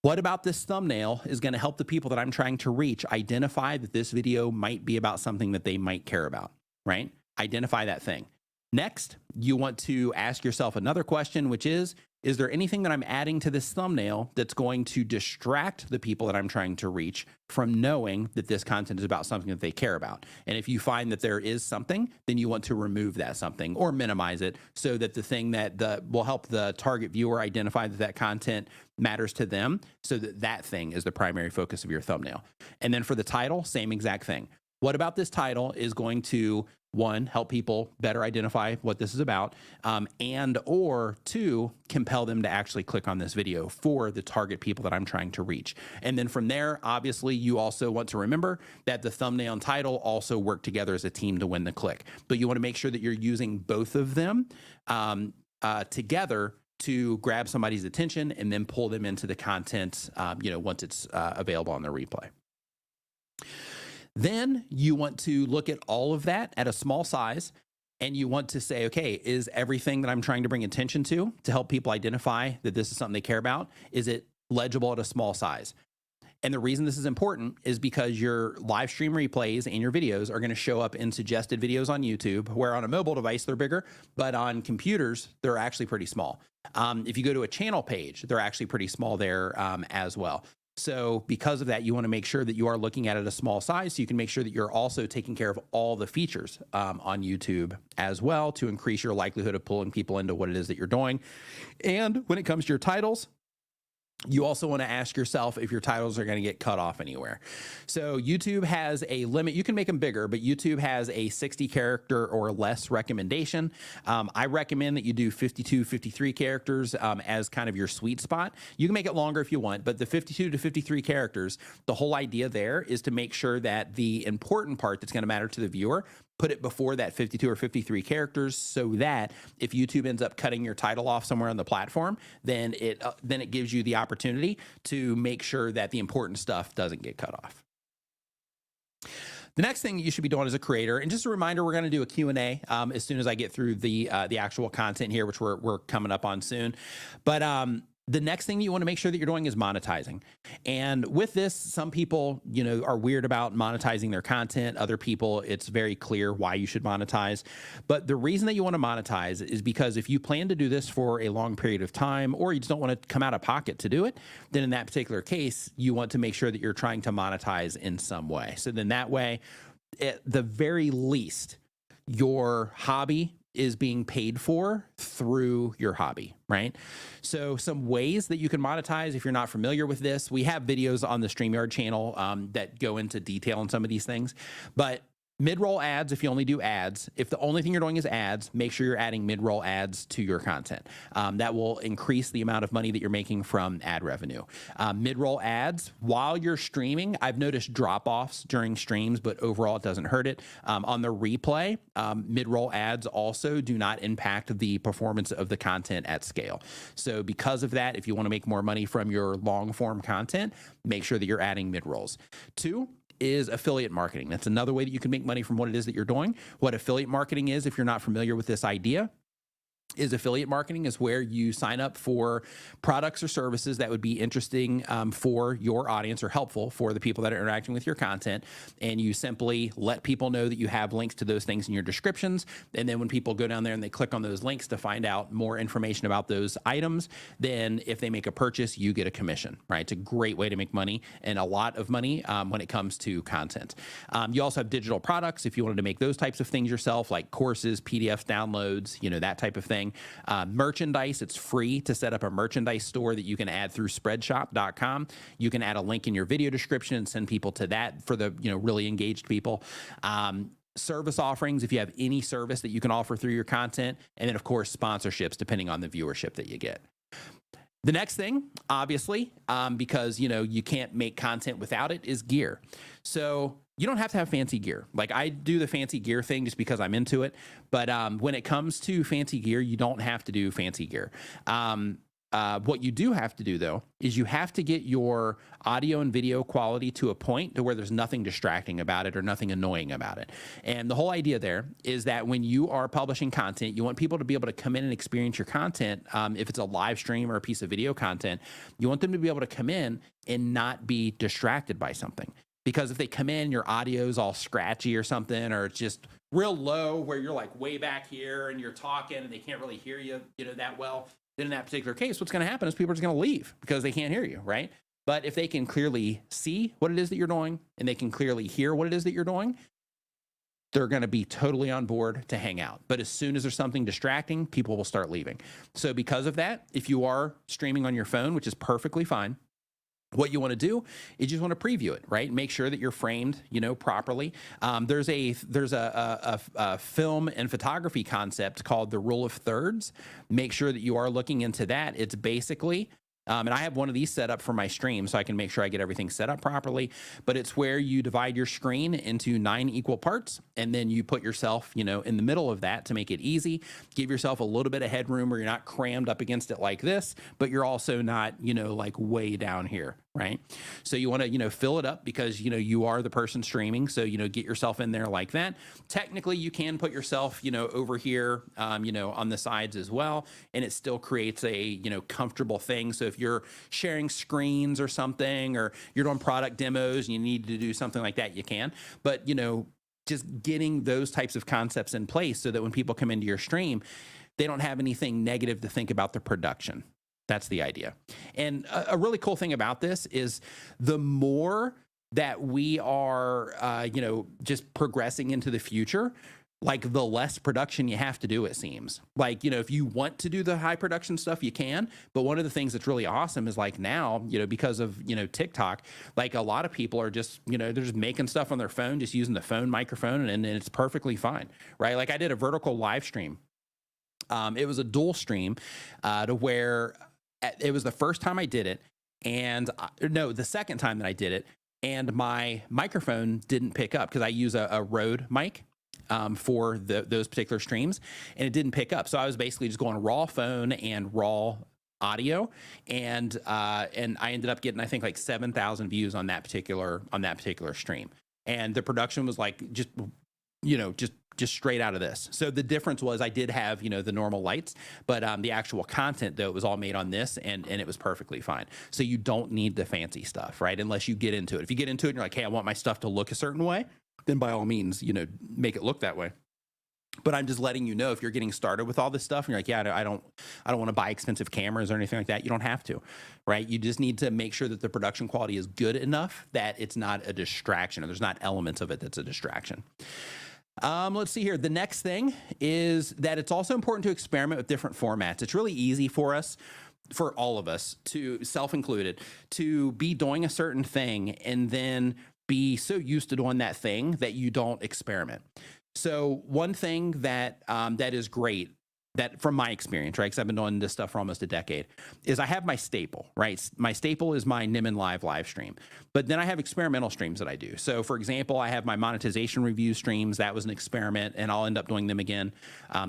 what about this thumbnail is going to help the people that I'm trying to reach identify that this video might be about something that they might care about, right? Identify that thing. Next, you want to ask yourself another question, which is there anything that I'm adding to this thumbnail that's going to distract the people that I'm trying to reach from knowing that this content is about something that they care about? And if you find that there is something, then you want to remove that something or minimize it so that the thing that will help the target viewer identify that content matters to them so that thing is the primary focus of your thumbnail. And then for the title, same exact thing. What about this title is going to, one, help people better identify what this is about, and or two, compel them to actually click on this video for the target people that I'm trying to reach. And then from there, obviously, you also want to remember that the thumbnail and title also work together as a team to win the click. But you want to make sure that you're using both of them together to grab somebody's attention and then pull them into the content, once it's available on the replay. Then you want to look at all of that at a small size, and you want to say, okay, is everything that I'm trying to bring attention to help people identify that this is something they care about, is it legible at a small size? And the reason this is important is because your live stream replays and your videos are going to show up in suggested videos on YouTube, where on a mobile device, they're bigger, but on computers, they're actually pretty small. If you go to a channel page, they're actually pretty small there as well. So because of that, you want to make sure that you are looking at it at a small size so you can make sure that you're also taking care of all the features on YouTube as well to increase your likelihood of pulling people into what it is that you're doing. And when it comes to your titles, you also want to ask yourself if your titles are going to get cut off anywhere. So YouTube has a limit. You can make them bigger, but YouTube has a 60 character or less recommendation. I recommend that you do 52, 53 characters as kind of your sweet spot. You can make it longer if you want, but the 52 to 53 characters, the whole idea there is to make sure that the important part that's going to matter to the viewer, put it before that 52 or 53 characters so that if YouTube ends up cutting your title off somewhere on the platform, then it gives you the opportunity to make sure that the important stuff doesn't get cut off. The next thing you should be doing as a creator, and just a reminder, we're going to do a Q&A as soon as I get through the actual content here, which we're coming up on soon. But the next thing you want to make sure that you're doing is monetizing. And with this, some people, are weird about monetizing their content. Other people, it's very clear why you should monetize. But the reason that you want to monetize is because if you plan to do this for a long period of time, or you just don't want to come out of pocket to do it, then in that particular case, you want to make sure that you're trying to monetize in some way. So then that way, at the very least, your hobby is being paid for through your hobby, right? So some ways that you can monetize, if you're not familiar with this, we have videos on the Streamyard channel that go into detail on some of these things, but mid-roll ads, if you only do ads, if the only thing you're doing is ads, make sure you're adding mid-roll ads to your content. That will increase the amount of money that you're making from ad revenue. Mid-roll ads, while you're streaming, I've noticed drop-offs during streams, but overall it doesn't hurt it. On the replay, mid-roll ads also do not impact the performance of the content at scale. So because of that, if you want to make more money from your long-form content, make sure that you're adding mid-rolls. 2, is affiliate marketing. That's another way that you can make money from what it is that you're doing. What affiliate marketing is, if you're not familiar with this idea, is affiliate marketing, is where you sign up for products or services that would be interesting for your audience or helpful for the people that are interacting with your content. And you simply let people know that you have links to those things in your descriptions. And then when people go down there and they click on those links to find out more information about those items, then if they make a purchase, you get a commission, right? It's a great way to make money, and a lot of money when it comes to content. You also have digital products if you wanted to make those types of things yourself, like courses, PDFs, downloads, that type of thing. Merchandise, it's free to set up a merchandise store that you can add through spreadshop.com. You can add a link in your video description and send people to that for the really engaged people. Service offerings, if you have any service that you can offer through your content, and then of course sponsorships depending on the viewership that you get. The next thing, obviously, because you can't make content without it, is gear. So you don't have to have fancy gear. Like, I do the fancy gear thing just because I'm into it. But when it comes to fancy gear, you don't have to do fancy gear. What you do have to do, though, is you have to get your audio and video quality to a point to where there's nothing distracting about it or nothing annoying about it. And the whole idea there is that when you are publishing content, you want people to be able to come in and experience your content. If it's a live stream or a piece of video content, you want them to be able to come in and not be distracted by something. Because if they come in, your audio is all scratchy or something, or it's just real low where you're like way back here and you're talking and they can't really hear you, that well, then in that particular case, what's going to happen is people are just going to leave because they can't hear you, right? But if they can clearly see what it is that you're doing and they can clearly hear what it is that you're doing, they're going to be totally on board to hang out. But as soon as there's something distracting, people will start leaving. So because of that, if you are streaming on your phone, which is perfectly fine, what you want to do is you just want to preview it, right? Make sure that you're framed, properly. There's a film and photography concept called the rule of thirds. Make sure that you are looking into that. It's basically, and I have one of these set up for my stream so I can make sure I get everything set up properly, but it's where you divide your screen into 9 equal parts, and then you put yourself, in the middle of that to make it easy. Give yourself a little bit of headroom where you're not crammed up against it like this, but you're also not, like way down here, right? So you want to, fill it up because, you are the person streaming. So, get yourself in there like that. Technically, you can put yourself, over here, on the sides as well. And it still creates a, comfortable thing. So if you're sharing screens or something, or you're doing product demos and you need to do something like that, you can. But, just getting those types of concepts in place so that when people come into your stream, they don't have anything negative to think about the production. That's the idea. And a really cool thing about this is the more that we are, just progressing into the future, like the less production you have to do, it seems. Like, if you want to do the high production stuff, you can. But one of the things that's really awesome is like now, because of, TikTok, like a lot of people are just, they're just making stuff on their phone, just using the phone microphone, and it's perfectly fine, right? Like I did a vertical live stream. It was a dual stream to where it was the first time I did it. And the second time that I did it. And my microphone didn't pick up because I use a Rode mic for those particular streams, and it didn't pick up. So I was basically just going raw phone and raw audio, and I ended up getting, I think, like 7,000 views on that particular stream. And the production was like just straight out of this. So the difference was I did have, the normal lights, but the actual content, though, it was all made on this, and it was perfectly fine. So you don't need the fancy stuff, right? Unless you get into it. If you get into it and you're like, hey, I want my stuff to look a certain way, then by all means, make it look that way. But I'm just letting you know, if you're getting started with all this stuff and you're like, yeah, I don't want to buy expensive cameras or anything like that, you don't have to, right? You just need to make sure that the production quality is good enough that it's not a distraction, or there's not elements of it that's a distraction. Let's see here. The next thing is that it's also important to experiment with different formats. It's really easy for us, for all of us, to self-included, to be doing a certain thing and then be so used to doing that thing that you don't experiment. So one thing that that is great, that from my experience, right, because I've been doing this stuff for almost a decade, is I have my staple, right? My staple is my Nimin live stream. But then I have experimental streams that I do. So for example, I have my monetization review streams. That was an experiment, and I'll end up doing them again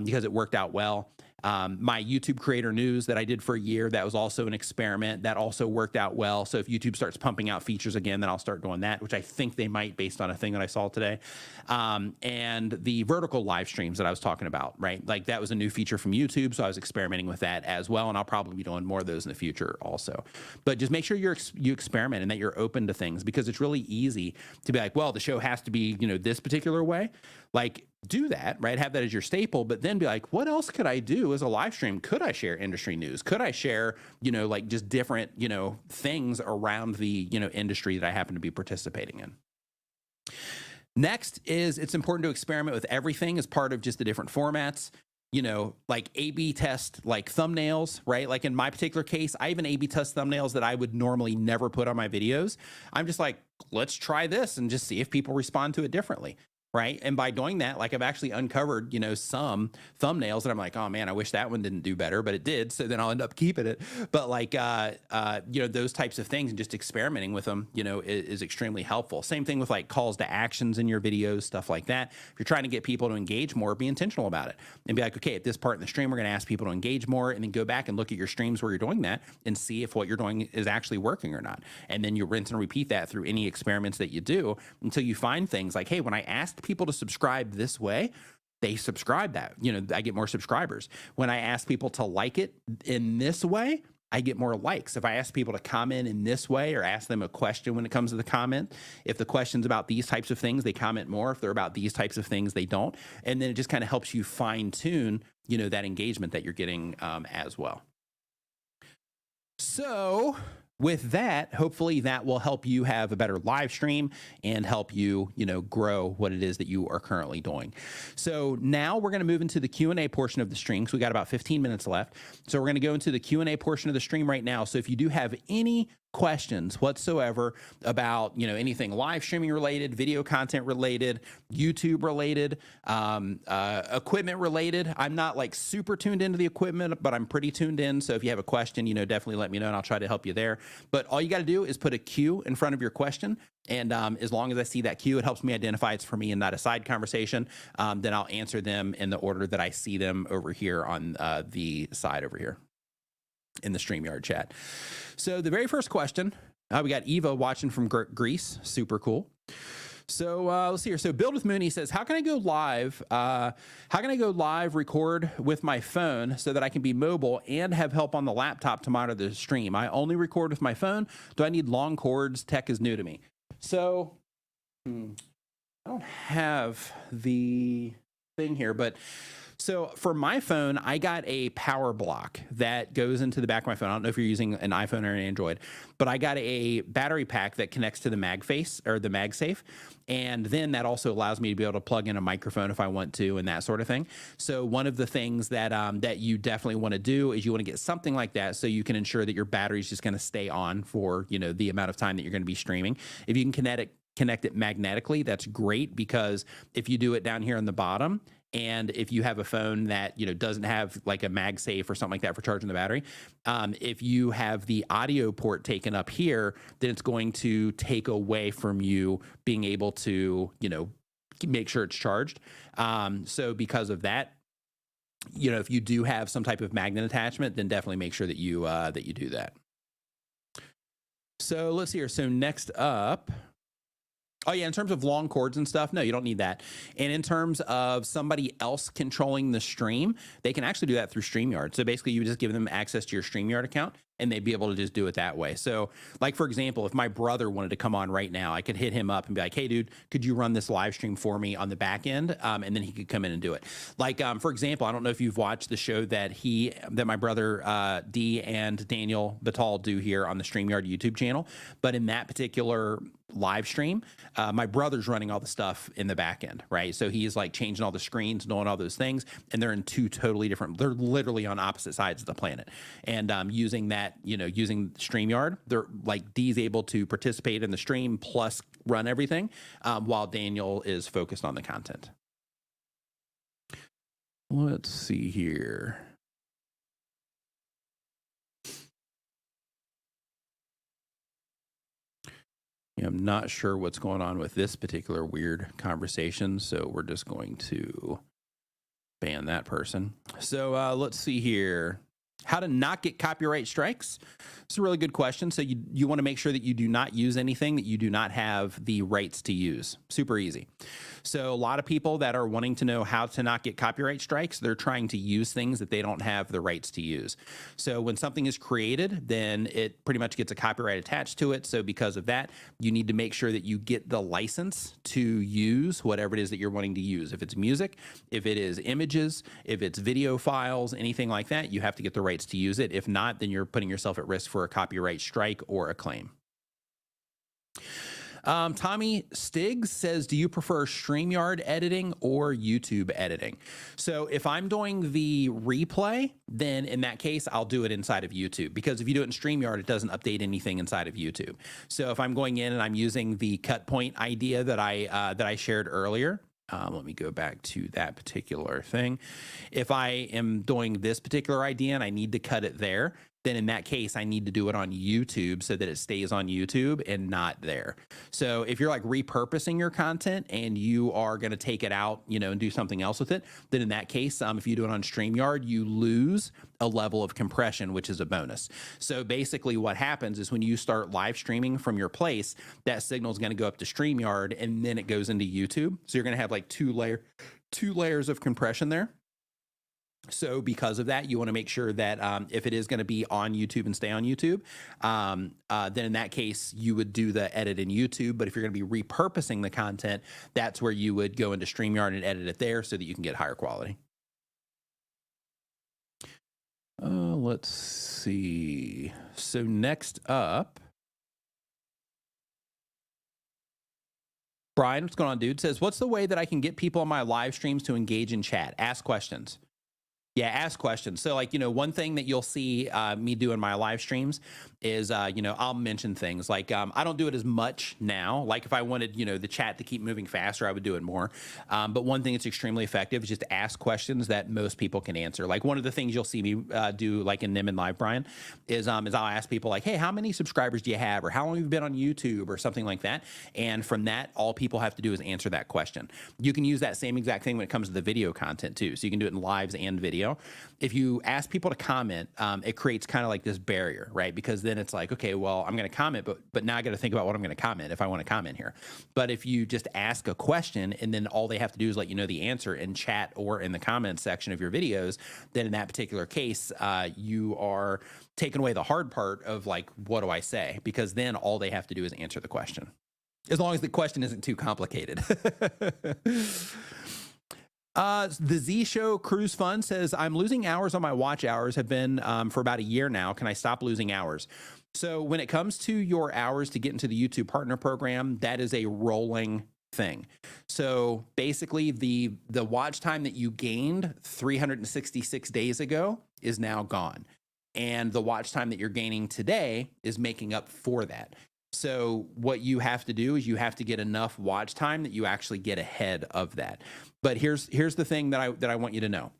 because it worked out well. My YouTube creator news that I did for a year, that was also an experiment that also worked out well. So if YouTube starts pumping out features again, then I'll start doing that, which I think they might based on a thing that I saw today. And the vertical live streams that I was talking about, right? Like that was a new feature from YouTube. So I was experimenting with that as well. And I'll probably be doing more of those in the future also. But just make sure you experiment and that you're open to things, because it's really easy to be like, well, the show has to be, this particular way. Like, do that, right? Have that as your staple, but then be like, what else could I do as a live stream? Could I share industry news? Could I share, like just different, things around the, industry that I happen to be participating in? Next is it's important to experiment with everything as part of just the different formats. Like A/B test, like thumbnails, right? Like in my particular case, I even A/B test thumbnails that I would normally never put on my videos. I'm just like, let's try this and just see if people respond to it differently. Right. And by doing that, like I've actually uncovered, some thumbnails that I'm like, oh man, I wish that one didn't do better, but it did. So then I'll end up keeping it. But like, those types of things and just experimenting with them, is extremely helpful. Same thing with like calls to actions in your videos, stuff like that. If you're trying to get people to engage more, be intentional about it and be like, okay, at this part in the stream, we're going to ask people to engage more, and then go back and look at your streams where you're doing that and see if what you're doing is actually working or not. And then you rinse and repeat that through any experiments that you do until you find things like, hey, when I asked people to subscribe this way, they subscribe that, I get more subscribers. When I ask people to like it in this way, I get more likes. If I ask people to comment in this way or ask them a question when it comes to the comment, if the question's about these types of things, they comment more. If they're about these types of things, they don't. And then it just kind of helps you fine tune, that engagement that you're getting as well. So with that, hopefully that will help you have a better live stream and help you, grow what it is that you are currently doing. So now we're going to move into the Q&A portion of the stream. So we got about 15 minutes left. So we're going to go into the Q&A portion of the stream right now. So if you do have any questions whatsoever about, anything live streaming related, video content related, YouTube related, equipment related. I'm not like super tuned into the equipment, but I'm pretty tuned in. So if you have a question, definitely let me know and I'll try to help you there. But all you got to do is put a Q in front of your question. And as long as I see that Q, it helps me identify it's for me and not a side conversation. Then I'll answer them in the order that I see them over here on the side over here in the Streamyard chat. So the very first question, we got Eva watching from Greece. Super cool. So let's see here. So Build with Mooney says, how can I go live? Record with my phone so that I can be mobile and have help on the laptop to monitor the stream? I only record with my phone. Do I need long cords? Tech is new to me. So I don't have the thing here, but so for my phone, I got a power block that goes into the back of my phone. I don't know if you're using an iPhone or an Android, but I got a battery pack that connects to the MagFace or the MagSafe. And then that also allows me to be able to plug in a microphone if I want to and that sort of thing. So one of the things that that you definitely want to do is you want to get something like that so you can ensure that your battery is just going to stay on for, the amount of time that you're going to be streaming. If you can connect it magnetically, that's great, because if you do it down here on the bottom, and if you have a phone that, doesn't have like a MagSafe or something like that for charging the battery, if you have the audio port taken up here, then it's going to take away from you being able to, make sure it's charged. So because of that, if you do have some type of magnet attachment, then definitely make sure that you do that. So let's see here. So next up, oh yeah, in terms of long cords and stuff, no, you don't need that. And in terms of somebody else controlling the stream, they can actually do that through Streamyard. So basically you just give them access to your Streamyard account and they'd be able to just do it that way. So like, for example, if my brother wanted to come on right now, I could hit him up and be like, hey dude, could you run this live stream for me on the back end? And then he could come in and do it. Like, for example, I don't know if you've watched the show that my brother D and Daniel Batal do here on the Streamyard YouTube channel. But in that particular live stream, my brother's running all the stuff in the back end, right? So he's like changing all the screens, doing all those things, and they're in two totally different, they're literally on opposite sides of the planet. And using that, using StreamYard, they're like, D's able to participate in the stream plus run everything, while Daniel is focused on the content. Let's see here. I'm not sure what's going on with this particular weird conversation, so we're just going to ban that person. So let's see here. How to not get copyright strikes? It's a really good question. So you want to make sure that you do not use anything that you do not have the rights to use. Super easy. So a lot of people that are wanting to know how to not get copyright strikes, they're trying to use things that they don't have the rights to use. So when something is created, then it pretty much gets a copyright attached to it. So because of that, you need to make sure that you get the license to use whatever it is that you're wanting to use. If it's music, if it is images, if it's video files, anything like that, you have to get the rights to use it. If not, then you're putting yourself at risk for a copyright strike or a claim. Tommy Stiggs says, do you prefer Streamyard editing or YouTube editing? So if I'm doing the replay, then in that case, I'll do it inside of YouTube, because if you do it in Streamyard, it doesn't update anything inside of YouTube. So if I'm going in and I'm using the cut point idea that I shared earlier, let me go back to that particular thing. If I am doing this particular idea and I need to cut it there, then in that case, I need to do it on YouTube so that it stays on YouTube and not there. So if you're like repurposing your content and you are going to take it out, and do something else with it, then in that case, if you do it on StreamYard, you lose a level of compression, which is a bonus. So basically what happens is when you start live streaming from your place, that signal is going to go up to StreamYard and then it goes into YouTube. So you're going to have like two layers of compression there. So because of that, you want to make sure that if it is going to be on YouTube and stay on YouTube, then in that case, you would do the edit in YouTube. But if you're going to be repurposing the content, that's where you would go into StreamYard and edit it there so that you can get higher quality. Let's see. So next up, Brian, what's going on, dude? Says, what's the way that I can get people on my live streams to engage in chat? Ask questions. Yeah, ask questions. So like, one thing that you'll see me do in my live streams is, I'll mention things like, I don't do it as much now. Like if I wanted, the chat to keep moving faster, I would do it more. But one thing that's extremely effective is just to ask questions that most people can answer. Like one of the things you'll see me do like in Nim Live, Brian, is I'll ask people like, hey, how many subscribers do you have? Or how long have you been on YouTube or something like that? And from that, all people have to do is answer that question. You can use that same exact thing when it comes to the video content too. So you can do it in lives and video. If you ask people to comment, it creates kind of like this barrier, right? Because then it's like, okay, well, I'm going to comment, but now I got to think about what I'm going to comment if I want to comment here. But if you just ask a question and then all they have to do is let you know the answer in chat or in the comments section of your videos, then in that particular case, you are taking away the hard part of like, what do I say? Because then all they have to do is answer the question. As long as the question isn't too complicated. The Z Show Cruise Fund says, I'm losing hours on my watch hours, have been for about a year now. Can I stop losing hours? So when it comes to your hours to get into the YouTube Partner Program, that is a rolling thing. So basically the watch time that you gained 366 days ago is now gone. And the watch time that you're gaining today is making up for that. So what you have to do is you have to get enough watch time that you actually get ahead of that. But here's the thing that I want you to know.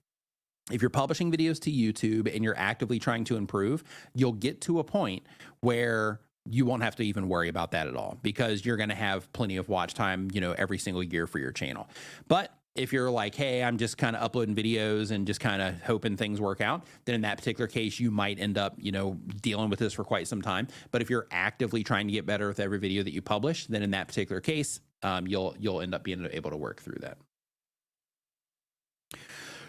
If you're publishing videos to YouTube and you're actively trying to improve, you'll get to a point where you won't have to even worry about that at all, because you're going to have plenty of watch time, every single year for your channel. But if you're like, hey, I'm just kind of uploading videos and just kind of hoping things work out, then in that particular case, you might end up, dealing with this for quite some time. But if you're actively trying to get better with every video that you publish, then in that particular case, you'll end up being able to work through that.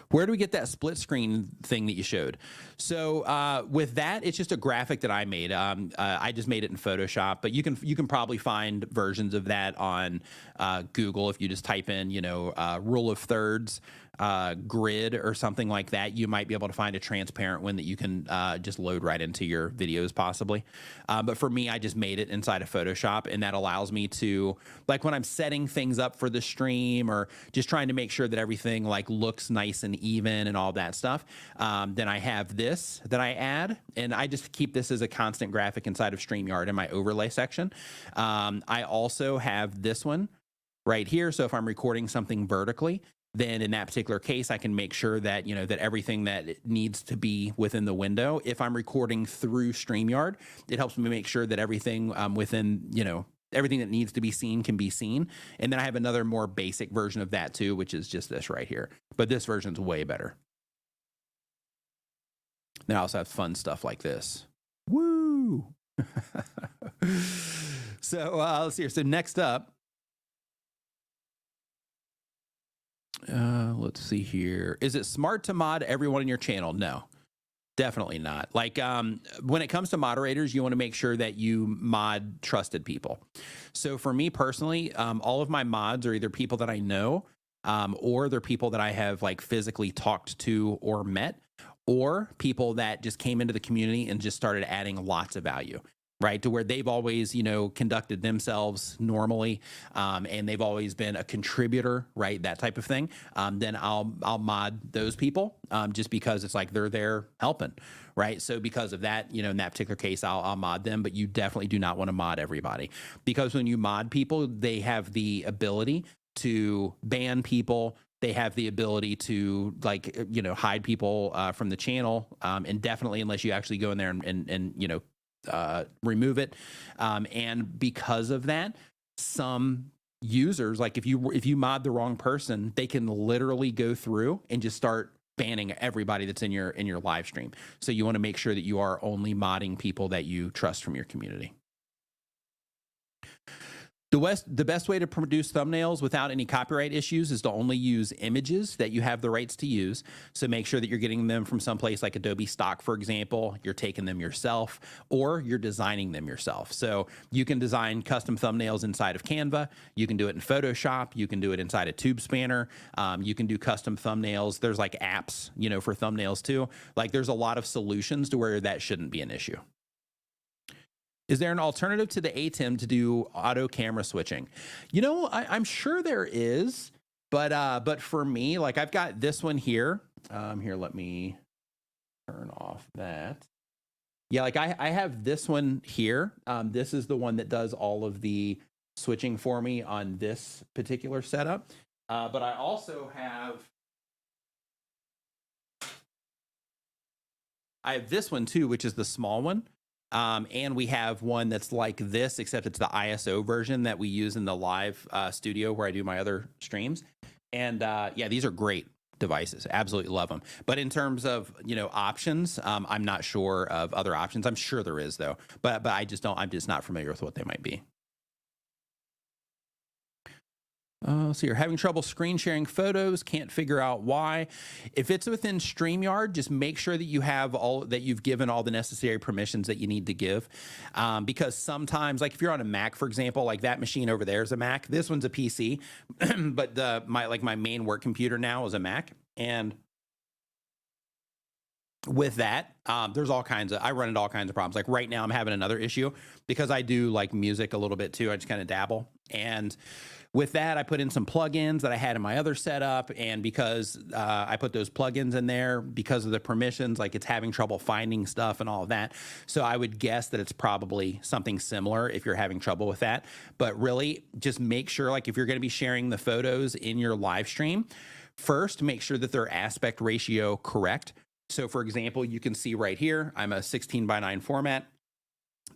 Where do we get that split screen thing that you showed? So with that, it's just a graphic that I made. I just made it in Photoshop, but you can probably find versions of that on Google if you just type in, rule of thirds grid or something like that. You might be able to find a transparent one that you can just load right into your videos possibly. But for me, I just made it inside of Photoshop, and that allows me to, like when I'm setting things up for the stream or just trying to make sure that everything like looks nice and even and all that stuff, then I have this that I add, and I just keep this as a constant graphic inside of StreamYard in my overlay section. I also have this one right here. So if I'm recording something vertically, then in that particular case, I can make sure that, that everything that needs to be within the window. If I'm recording through StreamYard, it helps me make sure that everything within, everything that needs to be seen can be seen. And then I have another more basic version of that too, which is just this right here. But this version's way better. Then I also have fun stuff like this. Woo! So let's see here. So next up, let's see here. Is it smart to mod everyone in your channel? No, definitely not. Like when it comes to moderators, you want to make sure that you mod trusted people. So for me personally, all of my mods are either people that I know, or they're people that I have like physically talked to or met, or people that just came into the community and just started adding lots of value, right? To where they've always, conducted themselves normally, and they've always been a contributor, right? That type of thing. Then I'll mod those people, just because it's like they're there helping, right? So because of that, in that particular case, I'll mod them, but you definitely do not want to mod everybody, because when you mod people, they have the ability to ban people. They have the ability to hide people from the channel indefinitely, unless you actually go in there and remove it. And because of that, some users, like if you mod the wrong person, they can literally go through and just start banning everybody that's in your live stream. So you want to make sure that you are only modding people that you trust from your community. The best way to produce thumbnails without any copyright issues is to only use images that you have the rights to use. So make sure that you're getting them from someplace like Adobe Stock, for example. You're taking them yourself, or you're designing them yourself. So you can design custom thumbnails inside of Canva. You can do it in Photoshop. You can do it inside of TubeSpanner. You can do custom thumbnails. There's like apps, for thumbnails too. Like there's a lot of solutions to where that shouldn't be an issue. Is there an alternative to the ATEM to do auto camera switching? I'm sure there is, but for me, like I've got this one here. Here, let me turn off that. Yeah, like I have this one here. This is the one that does all of the switching for me on this particular setup. But I also have this one too, which is the small one. And we have one that's like this, except it's the ISO version that we use in the live studio where I do my other streams. And yeah, these are great devices. Absolutely love them. But in terms of, options, I'm not sure of other options. I'm sure there is though, but I'm just not familiar with what they might be. So you're having trouble screen sharing photos, can't figure out why. If it's within Streamyard, just make sure that you've given all the necessary permissions that you need to give. Because sometimes, like if you're on a Mac, for example, like that machine over there is a Mac. This one's a PC, but my main work computer now is a Mac. And with that, I run into all kinds of problems. Like right now I'm having another issue because I do like music a little bit too. I just kind of dabble. And with that, I put in some plugins that I had in my other setup. And because I put those plugins in there, because of the permissions, like it's having trouble finding stuff and all of that. So I would guess that it's probably something similar if you're having trouble with that. But really just make sure, like if you're going to be sharing the photos in your live stream, first make sure that they're aspect ratio correct. So for example, you can see right here, I'm a 16:9 format.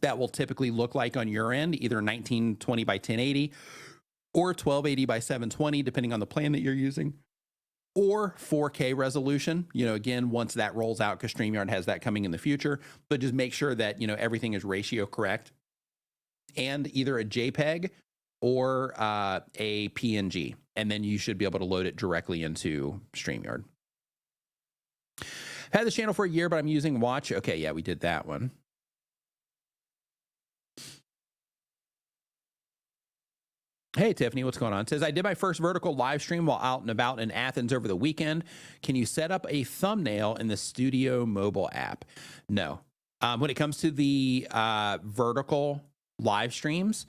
That will typically look like on your end, either 1920 by 1080 or 1280 by 720, depending on the plan that you're using, or 4K resolution, again, once that rolls out, because StreamYard has that coming in the future. But just make sure that, everything is ratio correct, and either a JPEG or a PNG. And then you should be able to load it directly into StreamYard. I've had this channel for a year, but I'm using Watch. Okay, yeah, we did that one. Hey, Tiffany, what's going on? It says, I did my first vertical live stream while out and about in Athens over the weekend. Can you set up a thumbnail in the Studio mobile app? No. When it comes to the vertical live streams,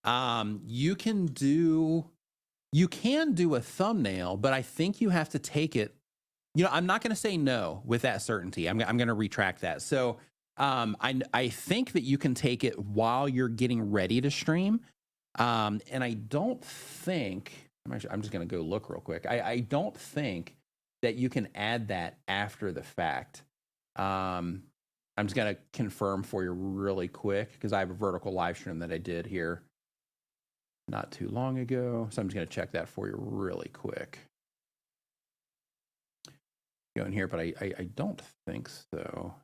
you can do a thumbnail, but I think you have to take it. I'm not going to say no with that certainty. I'm going to retract that. So I think that you can take it while you're getting ready to stream. And I don't think, I'm just going to go look real quick. I don't think that you can add that after the fact. I'm just going to confirm for you really quick because I have a vertical live stream that I did here not too long ago. So I'm just going to check that for you really quick. Go in here, but I don't think so.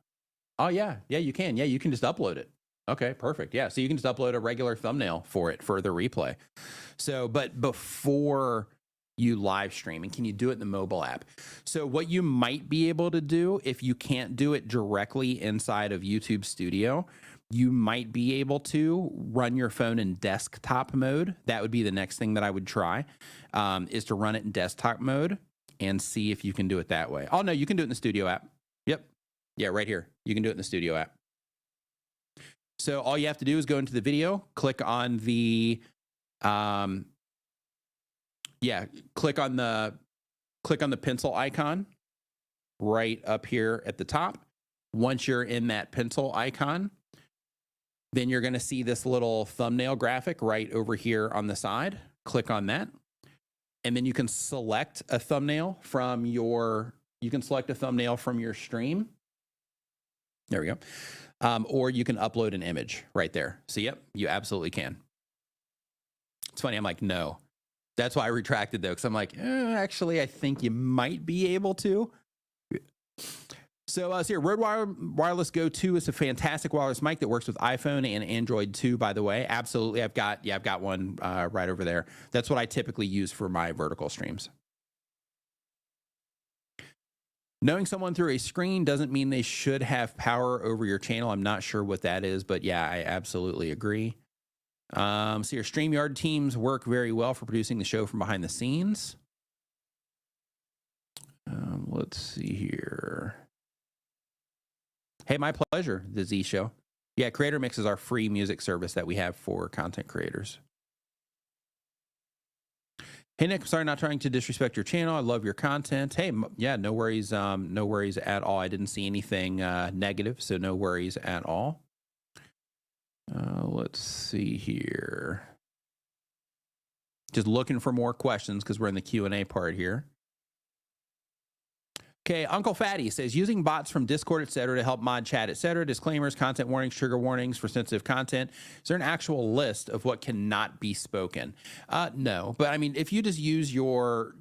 Oh, yeah. Yeah, you can. Yeah, you can just upload it. Okay, perfect. Yeah, so you can just upload a regular thumbnail for it for the replay. So, but before you live stream, and can you do it in the mobile app? So what you might be able to do, if you can't do it directly inside of YouTube Studio, you might be able to run your phone in desktop mode. That would be the next thing that I would try, is to run it in desktop mode and see if you can do it that way. Oh, no, you can do it in the Studio app. Yep. Yeah, right here. You can do it in the Studio app. So all you have to do is go into the video, click on the, click on the pencil icon right up here at the top. Once you're in that pencil icon, then you're going to see this little thumbnail graphic right over here on the side. Click on that. And then you can select a thumbnail from your, stream. There we go. Or you can upload an image right there. So, yep, you absolutely can. It's funny. I'm like, no. That's why I retracted, though, because I'm like, actually, I think you might be able to. So, here, Rode Wireless Go 2 is a fantastic wireless mic that works with iPhone and Android too, by the way. Absolutely. I've got one right over there. That's what I typically use for my vertical streams. Knowing someone through a screen doesn't mean they should have power over your channel. I'm not sure what that is, but yeah, I absolutely agree. So your StreamYard teams work very well for producing the show from behind the scenes. Let's see here. Hey, my pleasure, the Z Show. Yeah, Creator Mix is our free music service that we have for content creators. Hey, Nick, I'm sorry, not trying to disrespect your channel. I love your content. Hey, yeah, no worries. No worries at all. I didn't see anything negative, so no worries at all. Let's see here. Just looking for more questions because we're in the Q&A part here. Okay, Uncle Fatty says, using bots from Discord, etc., to help mod chat, etc., disclaimers, content warnings, trigger warnings for sensitive content. Is there an actual list of what cannot be spoken? No, but I mean, if you just use your,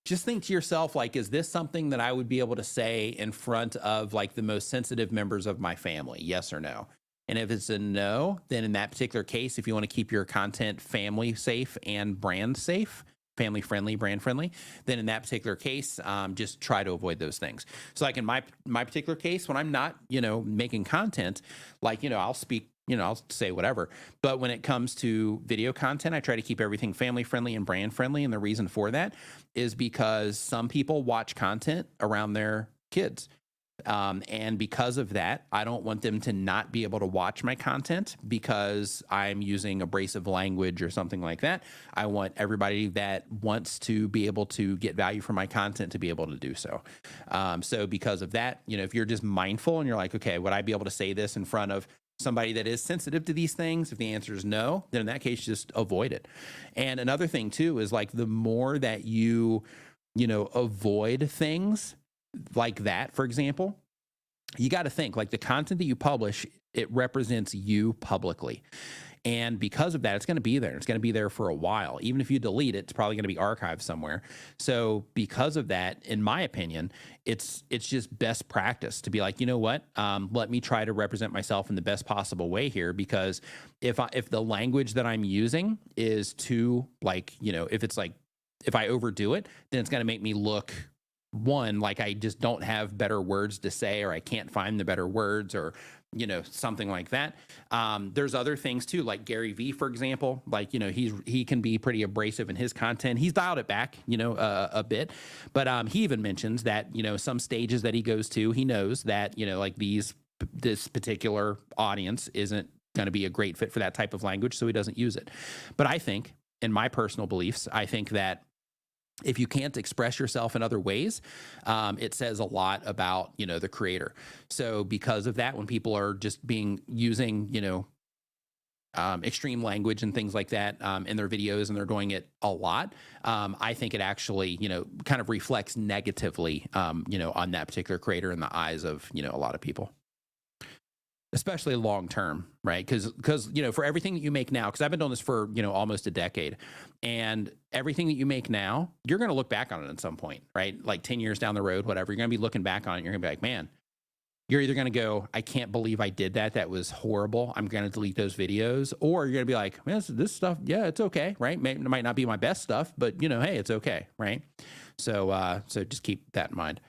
just think to yourself, like, is this something that I would be able to say in front of like the most sensitive members of my family? Yes or no? And if it's a no, then in that particular case, if you want to keep your content family safe and brand safe, family friendly, brand friendly, then in that particular case, just try to avoid those things. So like in my particular case, when I'm not, making content, like, I'll speak, I'll say whatever. But when it comes to video content, I try to keep everything family friendly and brand friendly. And the reason for that is because some people watch content around their kids. And because of that, I don't want them to not be able to watch my content because I'm using abrasive language or something like that. I want everybody that wants to be able to get value from my content to be able to do so. So because of that, if you're just mindful and you're like, okay, would I be able to say this in front of somebody that is sensitive to these things? If the answer is no, then in that case, just avoid it. And another thing too is like the more that you avoid things like that, for example, you got to think like the content that you publish, it represents you publicly. And because of that, it's going to be there. It's going to be there for a while. Even if you delete it, it's probably going to be archived somewhere. So because of that, in my opinion, it's just best practice to be like, you know what? Let me try to represent myself in the best possible way here. Because if the language that I'm using is too if I overdo it, then it's going to make me look like I just don't have better words to say, or I can't find the better words, or something like that. There's other things too, like Gary V, for example. Like he can be pretty abrasive in his content. He's dialed it back a bit, but he even mentions that some stages that he goes to, he knows that like this particular audience isn't going to be a great fit for that type of language, so he doesn't use it. But I think, in my personal beliefs, I think that if you can't express yourself in other ways, it says a lot about, the creator. So because of that, when people are just using, extreme language and things like that in their videos, and they're doing it a lot, I think it actually, kind of reflects negatively, on that particular creator in the eyes of, a lot of people. especially long term, right? Because for everything that you make now, because I've been doing this for almost a decade, and everything that you make now, you're going to look back on it at some point, right? Like 10 years down the road, whatever, you're going to be looking back on it. You're going to be like, man, you're either going to go, I can't believe I did that. That was horrible. I'm going to delete those videos. Or you're going to be like, man, this stuff, yeah, it's okay, right? It might not be my best stuff, but hey, it's okay, right? So just keep that in mind.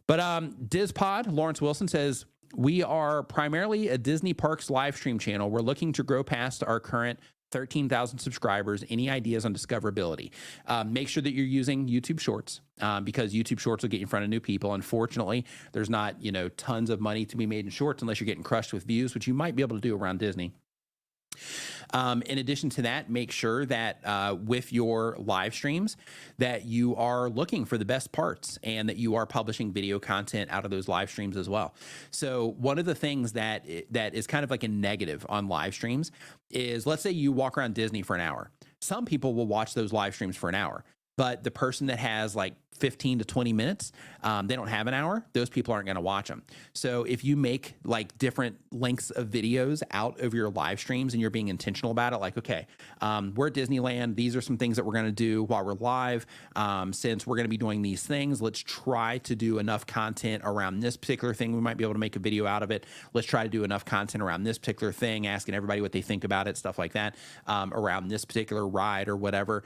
But DizPod, Lawrence Wilson says, we are primarily a Disney Parks live stream channel. We're looking to grow past our current 13,000 subscribers. Any ideas on discoverability? Make sure that you're using YouTube Shorts because YouTube Shorts will get you in front of new people. Unfortunately, there's not, tons of money to be made in Shorts unless you're getting crushed with views, which you might be able to do around Disney. In addition to that, make sure that with your live streams that you are looking for the best parts and that you are publishing video content out of those live streams as well. So one of the things that is kind of like a negative on live streams is, let's say you walk around Disney for an hour. Some people will watch those live streams for an hour, but the person that has like 15 to 20 minutes, they don't have an hour. Those people aren't going to watch them. So if you make like different lengths of videos out of your live streams and you're being intentional about it, like, okay, we're at Disneyland. These are some things that we're going to do while we're live. Since we're going to be doing these things, let's try to do enough content around this particular thing. We might be able to make a video out of it. Let's try to do enough content around this particular thing, asking everybody what they think about it, stuff like that, around this particular ride or whatever.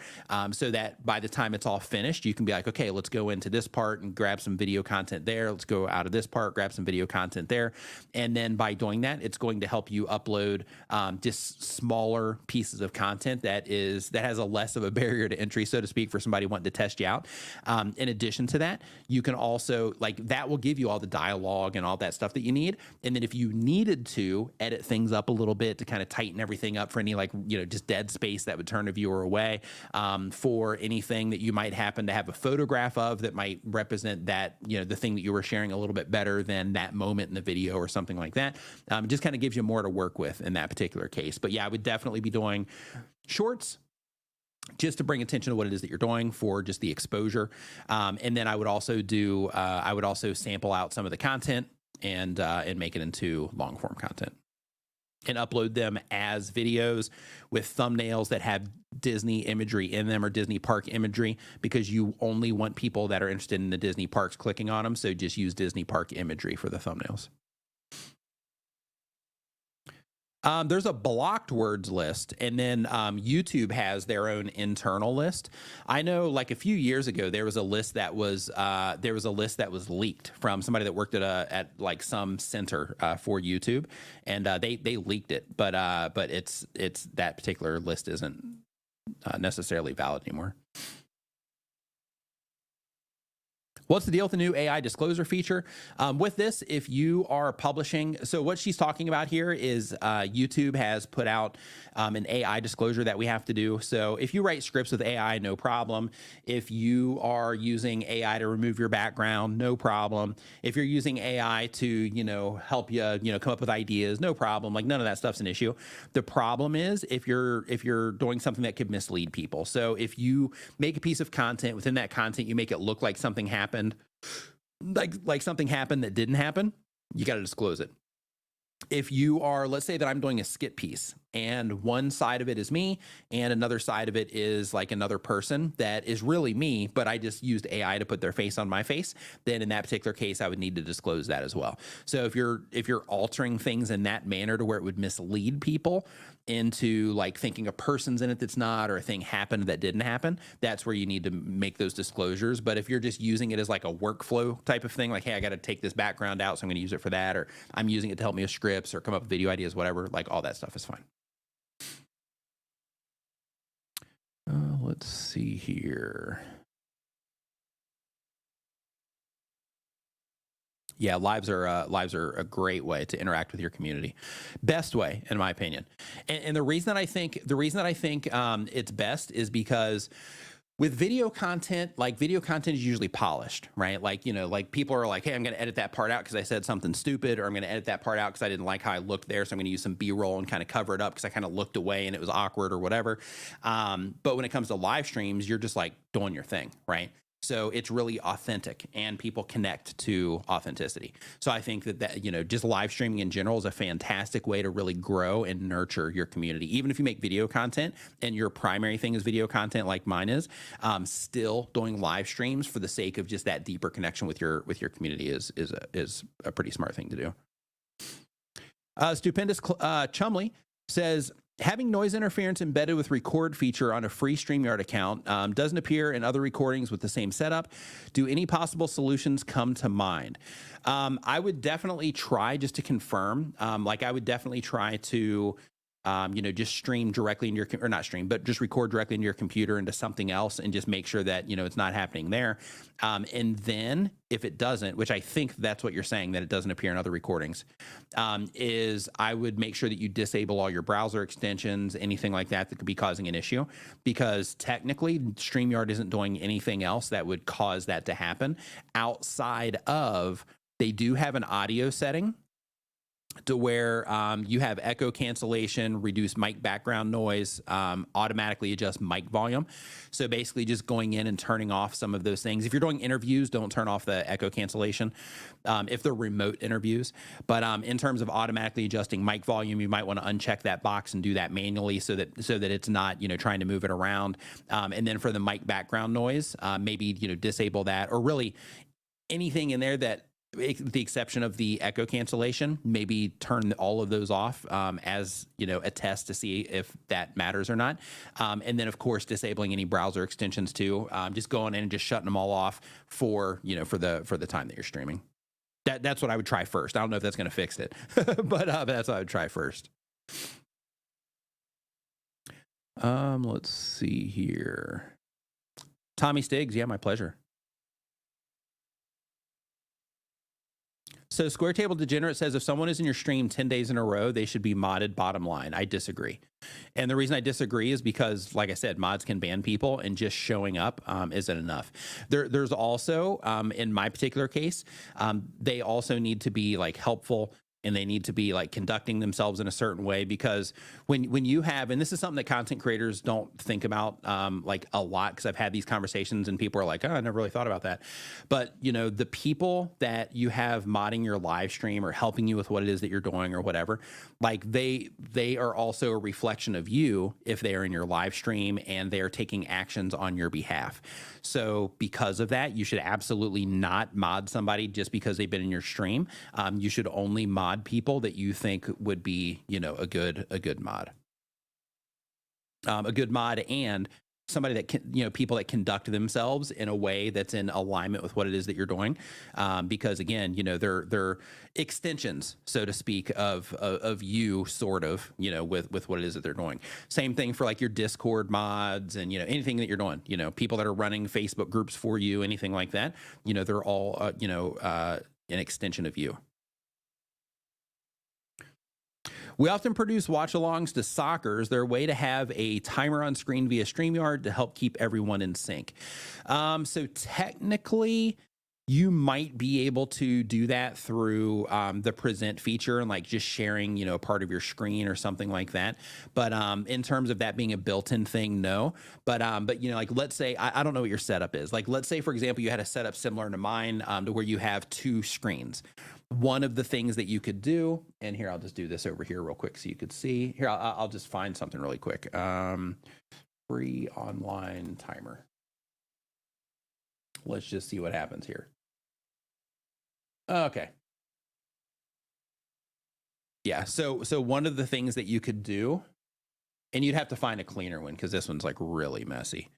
So that by the time it's all finished, you can be like, okay, let's go into this part and grab some video content there. Let's go out of this part, grab some video content there. And then by doing that, it's going to help you upload just smaller pieces of content that has a less of a barrier to entry, so to speak, for somebody wanting to test you out. In addition to that, you can also, like, that will give you all the dialogue and all that stuff that you need. And then if you needed to edit things up a little bit to kind of tighten everything up for any, like, just dead space that would turn a viewer away, for anything that you might happen to have a photograph of that might represent that, the thing that you were sharing a little bit better than that moment in the video or something like that. It just kind of gives you more to work with in that particular case. But yeah, I would definitely be doing shorts just to bring attention to what it is that you're doing for just the exposure. And then I would also sample out some of the content and make it into long form content and upload them as videos with thumbnails that have Disney imagery in them or Disney park imagery, because you only want people that are interested in the Disney parks clicking on them. So just use Disney park imagery for the thumbnails. There's a blocked words list, and then YouTube has their own internal list. I know, like a few years ago, there was a list that was leaked from somebody that worked at like some center for YouTube, and they leaked it. But it's that particular list isn't necessarily valid anymore. What's the deal with the new AI disclosure feature? With this, if you are publishing, so what she's talking about here is YouTube has put out an AI disclosure that we have to do. So if you write scripts with AI, no problem. If you are using AI to remove your background, no problem. If you're using AI to, help you, come up with ideas, no problem. Like, none of that stuff's an issue. The problem is if you're doing something that could mislead people. So if you make a piece of content, within that content, you make it look like something happened, like something happened that didn't happen, you got to disclose it. If you are, let's say that I'm doing a skit piece and one side of it is me and another side of it is like another person that is really me, but I just used AI to put their face on my face, then in that particular case, I would need to disclose that as well. So if you're altering things in that manner to where it would mislead people into like thinking a person's in it that's not, or a thing happened that didn't happen, that's where you need to make those disclosures. But if you're just using it as like a workflow type of thing, like, hey, I got to take this background out, so I'm going to use it for that, or I'm using it to help me with scripts or come up with video ideas, whatever, like all that stuff is fine. Let's see here. Yeah, lives are a great way to interact with your community. Best way, in my opinion. And the reason that I think it's best is because with video content, like, video content is usually polished, right? Like, like people are like, hey, I'm going to edit that part out because I said something stupid, or I'm going to edit that part out because I didn't like how I looked there, so I'm going to use some B-roll and kind of cover it up because I kind of looked away and it was awkward or whatever. But when it comes to live streams, you're just like doing your thing, right? So it's really authentic, and people connect to authenticity. So I think that just live streaming in general is a fantastic way to really grow and nurture your community. Even if you make video content and your primary thing is video content like mine is, still doing live streams for the sake of just that deeper connection with your community is a pretty smart thing to do. Stupendous Chumley says, having noise interference embedded with record feature on a free StreamYard account doesn't appear in other recordings with the same setup. Do any possible solutions come to mind? I would definitely try, just to confirm, I would definitely try to just stream directly into your, or not stream, but just record directly into your computer into something else, and just make sure that, it's not happening there. And then if it doesn't, which I think that's what you're saying, that it doesn't appear in other recordings, is I would make sure that you disable all your browser extensions, anything like that that could be causing an issue, because technically StreamYard isn't doing anything else that would cause that to happen outside of, they do have an audio setting to where you have echo cancellation, reduce mic background noise, automatically adjust mic volume. So basically just going in and turning off some of those things. If you're doing interviews, don't turn off the echo cancellation if they're remote interviews. But in terms of automatically adjusting mic volume, you might want to uncheck that box and do that manually so that it's not, trying to move it around. And then for the mic background noise, maybe, disable that, or really anything in there that, the exception of the echo cancellation, maybe turn all of those off as a test to see if that matters or not. And then of course disabling any browser extensions too. Just going in and just shutting them all off for the time that you're streaming. That's what I would try first. I don't know if that's going to fix it, but that's what I would try first. Let's see here. Tommy Stiggs, yeah, my pleasure. So Square Table Degenerate says, if someone is in your stream 10 days in a row, they should be modded. Bottom line, I disagree. And the reason I disagree is because, like I said, mods can ban people, and just showing up isn't enough. There's also, in my particular case, they also need to be helpful, and they need to be conducting themselves in a certain way, because when you have, and this is something that content creators don't think about a lot, because I've had these conversations and people are like, oh, I never really thought about that. But the people that you have modding your live stream or helping you with what it is that you're doing or whatever, they are also a reflection of you if they are in your live stream and they are taking actions on your behalf. So because of that, you should absolutely not mod somebody just because they've been in your stream. You should only mod people that you think would be, a good mod. A good mod, and somebody that can, people that conduct themselves in a way that's in alignment with what it is that you're doing. Because again, they're extensions, so to speak, of you, sort of, with what it is that they're doing. Same thing for your Discord mods and, anything that you're doing, people that are running Facebook groups for you, anything like that, they're all, an extension of you. We often produce watch-alongs to soccer. Is there a way to have a timer on screen via StreamYard to help keep everyone in sync? So technically, you might be able to do that through the present feature and just sharing, part of your screen or something like that. But in terms of that being a built-in thing, no. But let's say, I don't know what your setup is. Let's say, for example, you had a setup similar to mine to where you have two screens. One of the things that you could do, and here, I'll just do this over here real quick so you could see. Here, I'll just find something really quick. Free online timer. Let's just see what happens here. Okay. Yeah, so one of the things that you could do, and you'd have to find a cleaner one because this one's really messy.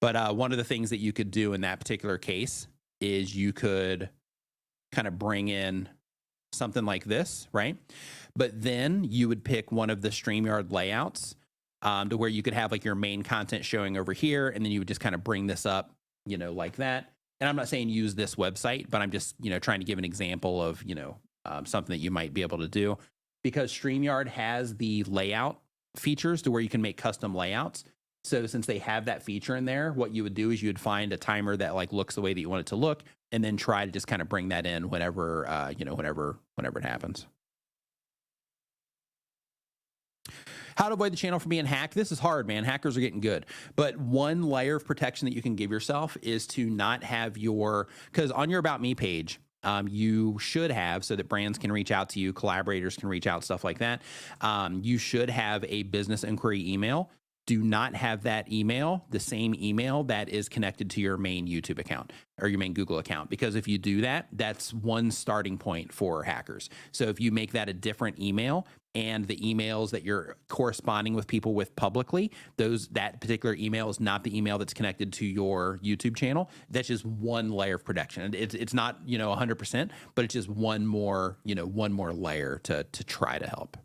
But one of the things that you could do in that particular case is you could kind of bring in something like this, right? But then you would pick one of the StreamYard layouts to where you could have your main content showing over here, and then you would just kind of bring this up, like that. And I'm not saying use this website, but I'm just, trying to give an example of, something that you might be able to do, because StreamYard has the layout features to where you can make custom layouts. So since they have that feature in there, what you would do is you would find a timer that looks the way that you want it to look, and then try to just kind of bring that in whenever, whenever it happens. How to avoid the channel from being hacked. This is hard, man. Hackers are getting good. But one layer of protection that you can give yourself is to not have because on your About Me page, you should have, so that brands can reach out to you, collaborators can reach out, stuff like that. You should have a business inquiry email. Do not have that email, the same email that is connected to your main YouTube account or your main Google account, because if you do that, that's one starting point for hackers. So if you make that a different email, and the emails that you're corresponding with people with publicly, that particular email is not the email that's connected to your YouTube channel. That's just one layer of protection. It's not 100%, but it's just one more layer to try to help.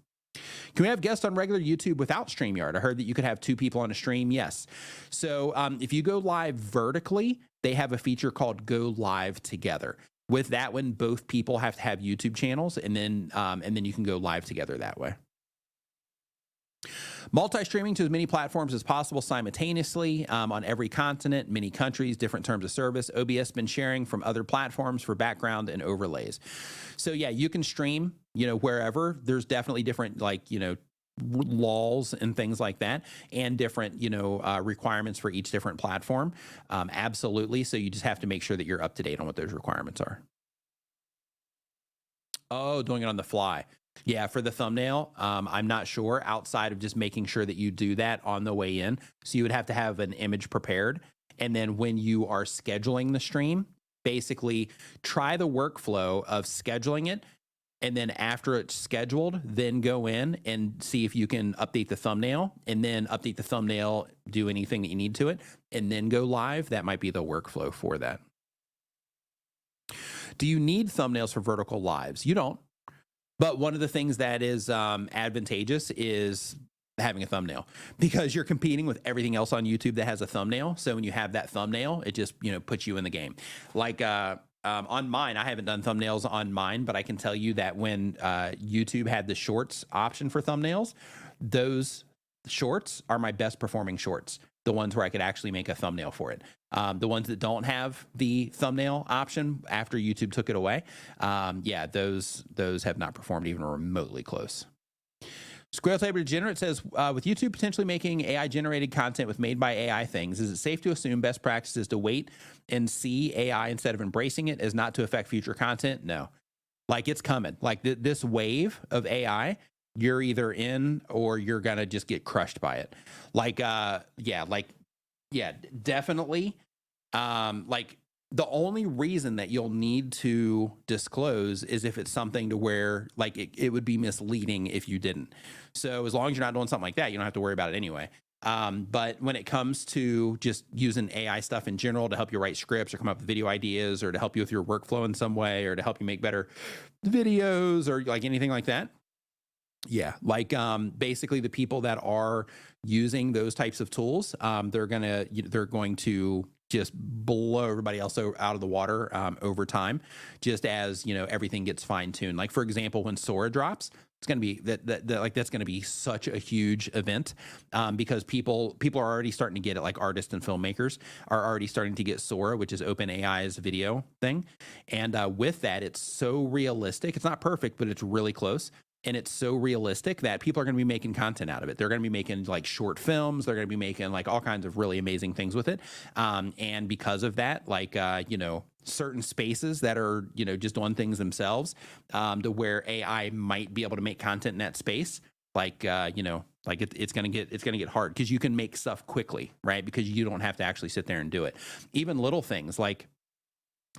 Can we have guests on regular YouTube without StreamYard? I heard that you could have 2 people on a stream. Yes. So if you go live vertically, they have a feature called Go Live Together. With that one, both people have to have YouTube channels, and then you can go live together that way. Multi-streaming to as many platforms as possible simultaneously on every continent, many countries, different terms of service. OBS been sharing from other platforms for background and overlays. So yeah, you can stream, wherever. There's definitely different laws and things like that, and different requirements for each different platform. Absolutely. So you just have to make sure that you're up to date on what those requirements are. Oh, doing it on the fly. Yeah, for the thumbnail, I'm not sure, outside of just making sure that you do that on the way in. So you would have to have an image prepared, and then when you are scheduling the stream, basically try the workflow of scheduling it. And then after it's scheduled, then go in and see if you can update the thumbnail, and then update the thumbnail, do anything that you need to it, and then go live. That might be the workflow for that. Do you need thumbnails for vertical lives? You don't. But one of the things that is advantageous is having a thumbnail, because you're competing with everything else on YouTube that has a thumbnail. So when you have that thumbnail, it just puts you in the game. Like on mine, I haven't done thumbnails on mine, but I can tell you that when YouTube had the shorts option for thumbnails, those shorts are my best performing shorts. The ones where I could actually make a thumbnail for it. The ones that don't have the thumbnail option after YouTube took it away, yeah, those have not performed even remotely close. Squirrel Tabor Degenerate says, with YouTube potentially making AI-generated content with made by AI things, is it safe to assume best practice is to wait and see AI instead of embracing it as not to affect future content? No. Like, it's coming. Like, this wave of AI, you're either in or you're going to just get crushed by it. Like, yeah, definitely. Like, the only reason that you'll need to disclose is if it's something to where, like, it would be misleading if you didn't. So as long as you're not doing something like that, you don't have to worry about it anyway. But when it comes to just using AI stuff in general to help you write scripts or come up with video ideas, or to help you with your workflow in some way, or to help you make better videos, or like anything like that, yeah, like basically the people that are using those types of tools, they're going to just blow everybody else out of the water over time, just as everything gets fine tuned. Like, for example, when Sora drops, it's going to be that's going to be such a huge event, because people are already starting to get it. Like, artists and filmmakers are already starting to get Sora, which is OpenAI's video thing, and with that, it's so realistic. It's not perfect, but it's really close. And it's so realistic that people are going to be making content out of it. They're going to be making like short films. They're going to be making like all kinds of really amazing things with it. And because of that, like, certain spaces that are, just doing things themselves, to where AI might be able to make content in that space, like, like it's going to get hard, because you can make stuff quickly, right? Because you don't have to actually sit there and do it. Even little things like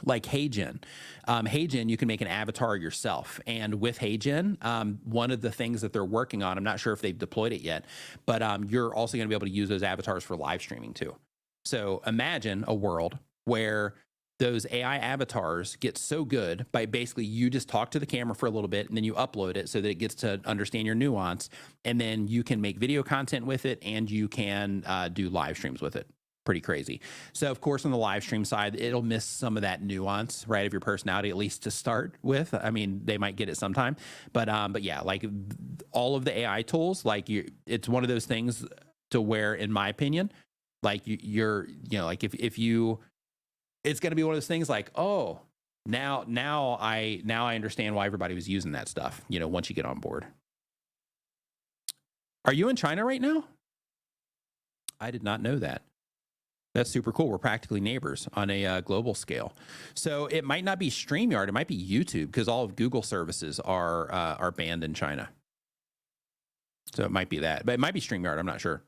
HeyGen. HeyGen, you can make an avatar yourself. And with HeyGen, one of the things that they're working on, I'm not sure if they've deployed it yet, but you're also going to be able to use those avatars for live streaming too. So imagine a world where those AI avatars get so good by basically you just talk to the camera for a little bit, and then you upload it so that it gets to understand your nuance, and then you can make video content with it, and you can do live streams with it. Pretty crazy. So of course, on the live stream side, it'll miss some of that nuance, right, of your personality, at least to start with. I mean, they might get it sometime, but yeah, like all of the AI tools, like it's one of those things to where, in my opinion, like you're like if you, it's going to be one of those things like, oh, now I understand why everybody was using that stuff, once you get on board. Are you in China right now? I did not know that. That's super cool. We're practically neighbors on a global scale. So it might not be StreamYard. It might be YouTube, because all of Google services are banned in China. So it might be that, but it might be StreamYard. I'm not sure.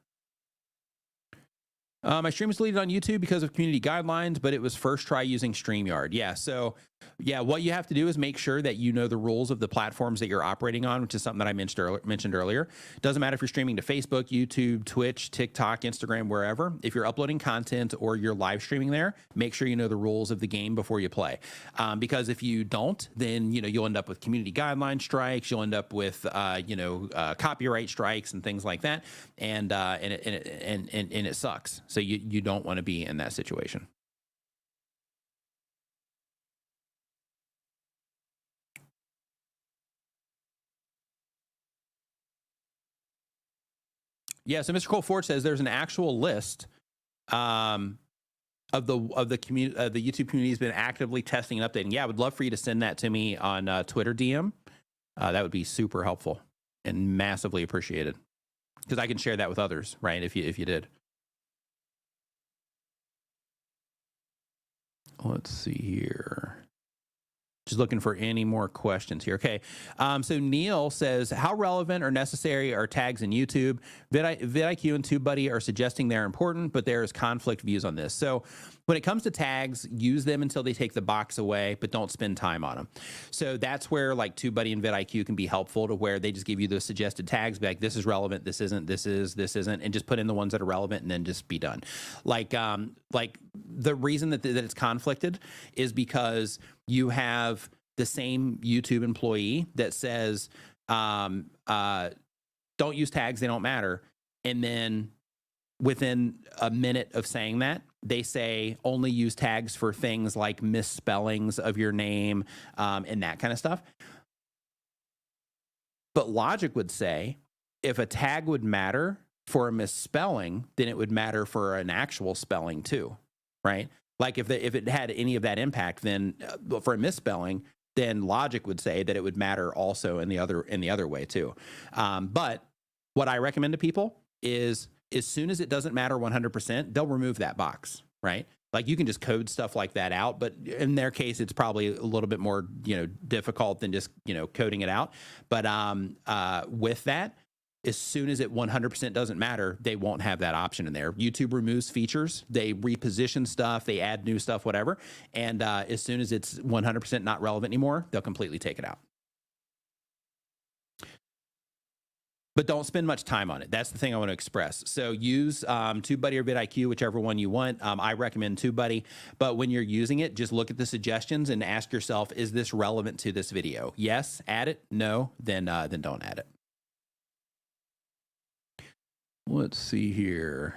My stream was deleted on YouTube because of community guidelines, but it was first try using StreamYard. Yeah. So yeah, what you have to do is make sure that you know the rules of the platforms that you're operating on, which is something that I mentioned earlier. Doesn't matter if you're streaming to Facebook, YouTube, Twitch, TikTok, Instagram, wherever. If you're uploading content or you're live streaming there, make sure you know the rules of the game before you play. Because if you don't, then you'll end up with community guideline strikes. You'll end up with copyright strikes and things like that, and it sucks. So you don't want to be in that situation. Yeah, so Mr. Cole Ford says there's an actual list of the YouTube community has been actively testing and updating. Yeah, I would love for you to send that to me on Twitter DM. That would be super helpful and massively appreciated, because I can share that with others, right? If you did. Let's see here. Just looking for any more questions here. Okay. So Neil says, how relevant or necessary are tags in YouTube? vidIQ and TubeBuddy are suggesting they're important, but there is conflict views on this. So when it comes to tags, use them until they take the box away, but don't spend time on them. So that's where like TubeBuddy and vidIQ can be helpful, to where they just give you the suggested tags, be like, this is relevant, this isn't, this isn't, and just put in the ones that are relevant and then just be done. Like the reason that it's conflicted is because you have the same YouTube employee that says, don't use tags, they don't matter. And then within a minute of saying that, they say only use tags for things like misspellings of your name and that kind of stuff. But logic would say, if a tag would matter for a misspelling, then it would matter for an actual spelling too, right? Like if it had any of that impact, then for a misspelling, then logic would say that it would matter also in the other way too. But what I recommend to people is, as soon as it doesn't matter 100%, they'll remove that box, right? Like you can just code stuff like that out, but in their case, it's probably a little bit more, difficult than just, coding it out. But with that, as soon as it 100% doesn't matter, they won't have that option in there. YouTube removes features, they reposition stuff, they add new stuff, whatever. And as soon as it's 100% not relevant anymore, they'll completely take it out. But don't spend much time on it. That's the thing I want to express. So use TubeBuddy or vidIQ, whichever one you want. I recommend TubeBuddy. But when you're using it, just look at the suggestions and ask yourself, is this relevant to this video? Yes, add it. No, then don't add it. Let's see here.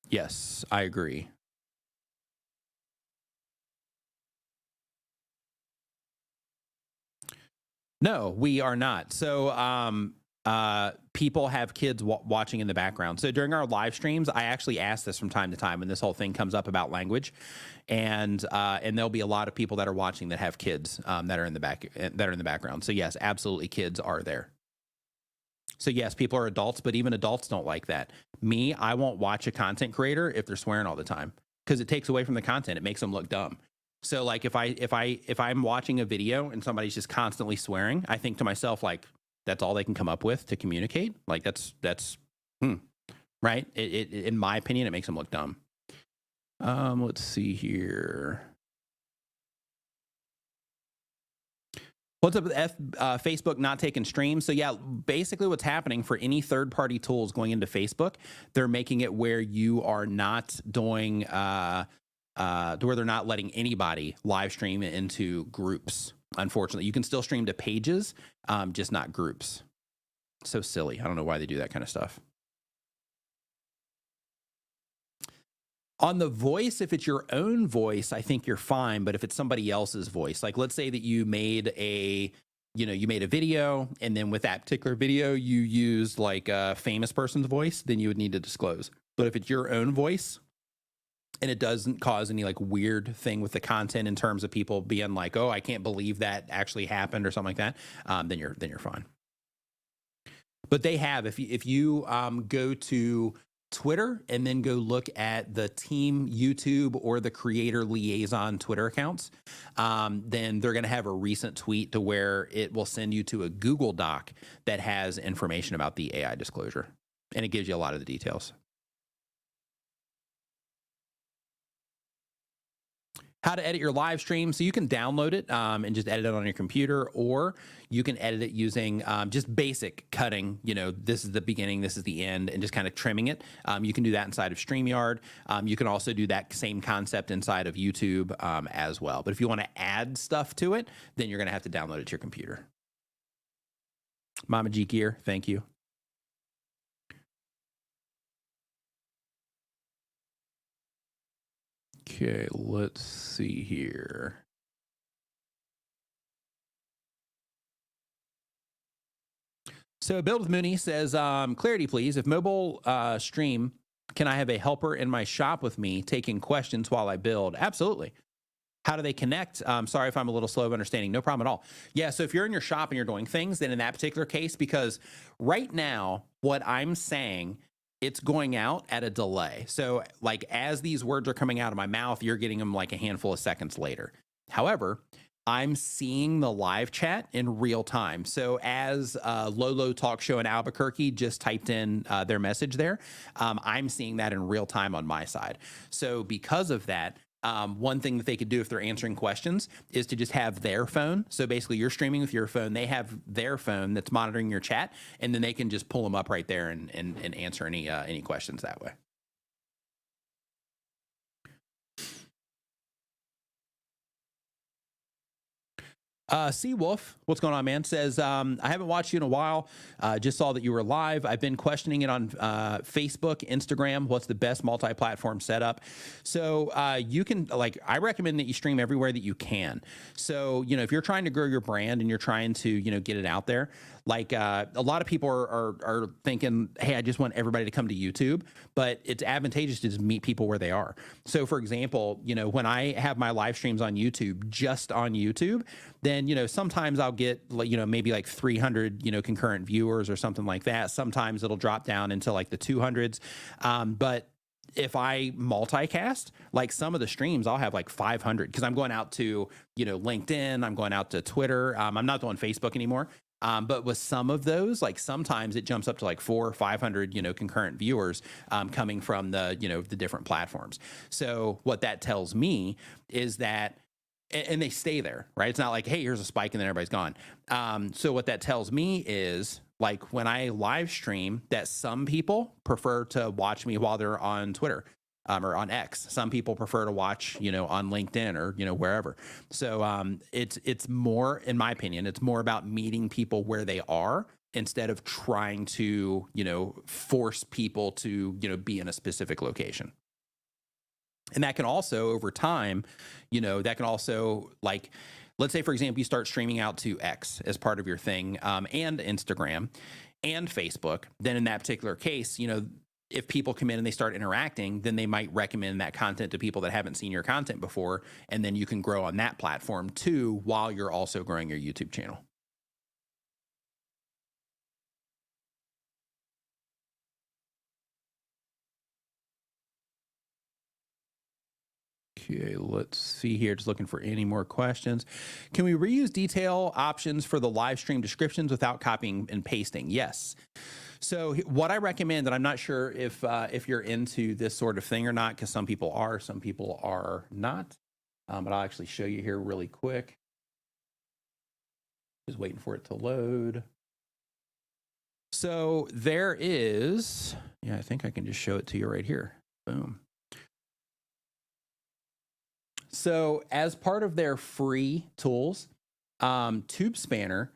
Yes, I agree. No, we are not. So people have kids watching in the background. So during our live streams, I actually ask this from time to time when this whole thing comes up about language, and there'll be a lot of people that are watching that have kids that are in the background. So yes, absolutely, kids are there. So yes, people are adults, but even adults don't like that. Me, I won't watch a content creator if they're swearing all the time, because it takes away from the content. It makes them look dumb. So like if I'm watching a video and somebody's just constantly swearing, I think to myself, like, that's all they can come up with to communicate. Like that's right. It in my opinion, it makes them look dumb. Let's see here. What's up with Facebook not taking streams? So yeah, basically what's happening for any third-party tools going into Facebook, they're making it where you are not doing, to where they're not letting anybody live stream into groups. Unfortunately, you can still stream to pages, just not groups. So silly. I don't know why they do that kind of stuff. On the voice, if it's your own voice, I think you're fine. But if it's somebody else's voice, like let's say that you made a video, and then with that particular video, you used like a famous person's voice, then you would need to disclose. But if it's your own voice and it doesn't cause any like weird thing with the content in terms of people being like, oh, I can't believe that actually happened or something like that, then you're fine. But they have, if you go to Twitter and then go look at the team YouTube or the creator liaison Twitter accounts, then they're going to have a recent tweet to where it will send you to a Google Doc that has information about the AI disclosure, and it gives you a lot of the details. How to edit your live stream. So you can download it and just edit it on your computer, or you can edit it using just basic cutting. You know, this is the beginning, this is the end, and just kind of trimming it. You can do that inside of Streamyard. You can also do that same concept inside of YouTube as well. But if you want to add stuff to it, then you're going to have to download it to your computer. Mama G Gear, thank you. Okay, let's see here. So Build with Mooney says, clarity, please. If mobile stream, can I have a helper in my shop with me taking questions while I build? Absolutely. How do they connect? Sorry if I'm a little slow of understanding. No problem at all. Yeah, so if you're in your shop and you're doing things, then in that particular case, because right now, what I'm saying, it's going out at a delay. So like as these words are coming out of my mouth, you're getting them like a handful of seconds later. However, I'm seeing the live chat in real time. So as Lolo Talk Show in Albuquerque just typed in their message there, I'm seeing that in real time on my side. So because of that, one thing that they could do if they're answering questions is to just have their phone. So basically you're streaming with your phone, they have their phone that's monitoring your chat, and then they can just pull them up right there and answer any questions that way. Seawolf, what's going on, man? Says, I haven't watched you in a while. Just saw that you were live. I've been questioning it on Facebook, Instagram. What's the best multi-platform setup? So you can, like, I recommend that you stream everywhere that you can. So, you know, if you're trying to grow your brand and you're trying to, you know, get it out there, like a lot of people are thinking, hey, I just want everybody to come to YouTube, but it's advantageous to just meet people where they are. So for example, you know, when I have my live streams on YouTube, just on YouTube, then, you know, sometimes I'll get, you know, maybe like 300, you know, concurrent viewers or something like that. Sometimes it'll drop down into like the 200s. But if I multicast, like some of the streams, I'll have like 500 because I'm going out to, you know, LinkedIn, I'm going out to Twitter. I'm not doing Facebook anymore. But with some of those, like sometimes it jumps up to like 400 or 500, you know, concurrent viewers coming from the, you know, the different platforms. So what that tells me is that, and they stay there, right? It's not like, hey, here's a spike and then everybody's gone. So what that tells me is like when I live stream that some people prefer to watch me while they're on Twitter. Or on X. Some people prefer to watch, you know, on LinkedIn or, you know, wherever. So it's more, in my opinion, it's more about meeting people where they are instead of trying to, you know, force people to, you know, be in a specific location. And that can also, over time, you know, that can also, like, let's say, for example, you start streaming out to X as part of your thing, and Instagram and Facebook. Then in that particular case, you know, if people come in and they start interacting, then they might recommend that content to people that haven't seen your content before. And then you can grow on that platform too, while you're also growing your YouTube channel. Okay, let's see here. Just looking for any more questions. Can we reuse detail options for the live stream descriptions without copying and pasting? Yes. So what I recommend, and I'm not sure if you're into this sort of thing or not, because some people are not. But I'll actually show you here really quick. Just waiting for it to load. So there is, yeah, I think I can just show it to you right here. Boom. So as part of their free tools, Tube Spanner,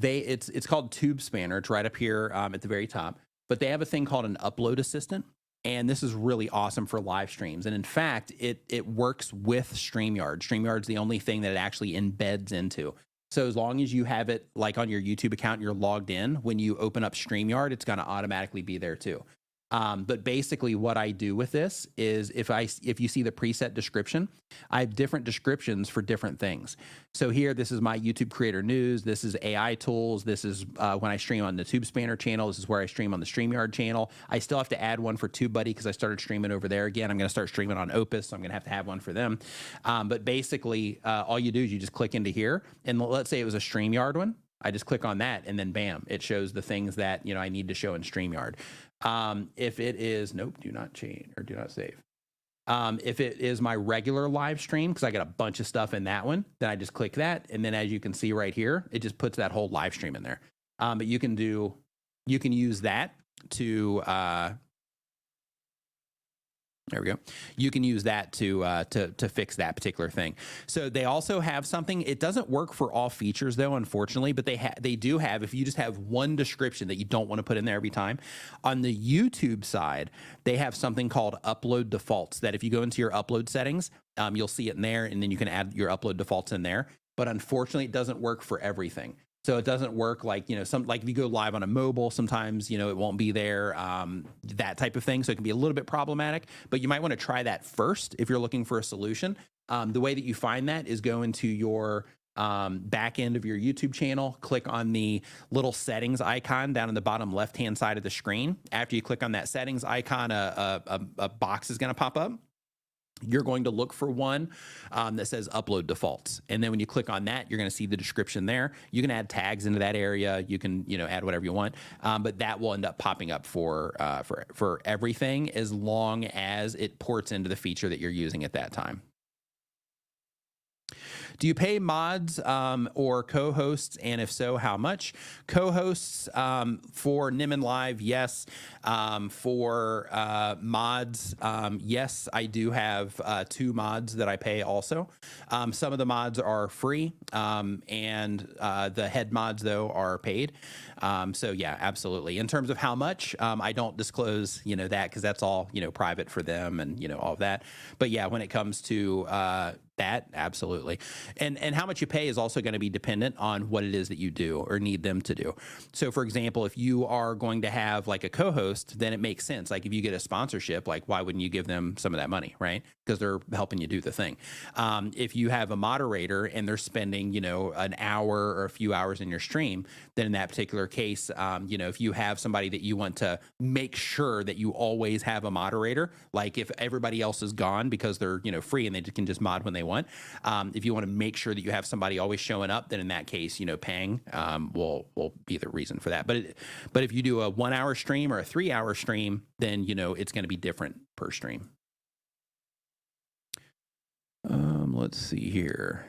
it's called Tube Spanner. It's right up here at the very top. But they have a thing called an upload assistant, and this is really awesome for live streams. And in fact, it works with Streamyard. Streamyard's the only thing that it actually embeds into. So as long as you have it like on your YouTube account and you're logged in, when you open up Streamyard, it's going to automatically be there too. But basically what I do with this is if you see the preset description, I have different descriptions for different things. So here, this is my YouTube creator news. This is AI tools. This is when I stream on the TubeSpanner channel. This is where I stream on the Streamyard channel. I still have to add one for TubeBuddy because I started streaming over there again. I'm going to start streaming on Opus, so I'm going to have one for them. But basically, all you do is you just click into here, and let's say it was a Streamyard one. I just click on that, and then bam, it shows the things that I need to show in Streamyard. If it is, nope, do not change or do not save. If it is my regular live stream, because I got a bunch of stuff in that one, then I just click that, and then as you can see right here, it just puts that whole live stream in there. But you can use that to there we go. You can use that to fix that particular thing. So they also have something. It doesn't work for all features though, unfortunately, but they do have, if you just have one description that you don't want to put in there every time. On the YouTube side, they have something called upload defaults that if you go into your upload settings, you'll see it in there, and then you can add your upload defaults in there. But unfortunately, it doesn't work for everything. So it doesn't work like, like if you go live on a mobile, sometimes, it won't be there, that type of thing. So it can be a little bit problematic, but you might want to try that first if you're looking for a solution. The way that you find that is go into your back end of your YouTube channel, click on the little settings icon down in the bottom left-hand side of the screen. After you click on that settings icon, a box is going to pop up. You're going to look for one that says upload defaults. And then when you click on that, you're going to see the description there. You can add tags into that area. You can, add whatever you want. But that will end up popping up for everything as long as it ports into the feature that you're using at that time. Do you pay mods or co-hosts? And if so, how much? Co-hosts for Nimin Live, yes. For mods, yes, I do have 2 mods that I pay also. Some of the mods are free, and the head mods, though, are paid. So, yeah, absolutely. In terms of how much, I don't disclose, that because that's all, private for them and, all of that. But, yeah, when it comes to that, absolutely. And how much you pay is also going to be dependent on what it is that you do or need them to do. So for example, if you are going to have like a co-host, then it makes sense. Like if you get a sponsorship, like why wouldn't you give them some of that money, right? Because they're helping you do the thing. If you have a moderator and they're spending, an hour or a few hours in your stream, then in that particular case, if you have somebody that you want to make sure that you always have a moderator, like if everybody else is gone because they're, free and they can just mod when they want. If you want to make sure that you have somebody always showing up, then in that case, paying will be the reason for that. But if you do a 1 hour stream or a 3 hour stream, then, it's going to be different per stream. Let's see here.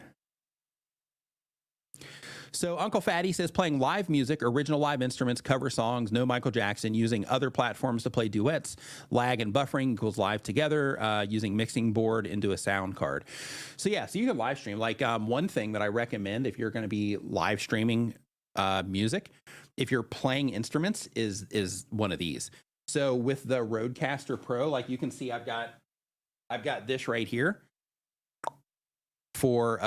So Uncle Fatty says playing live music, original live instruments, cover songs, no Michael Jackson, using other platforms to play duets, lag and buffering equals live together, using mixing board into a sound card. So yeah, so you can live stream. Like one thing that I recommend if you're going to be live streaming music, if you're playing instruments, is one of these. So with the Rodecaster Pro, like you can see, I've got this right here. For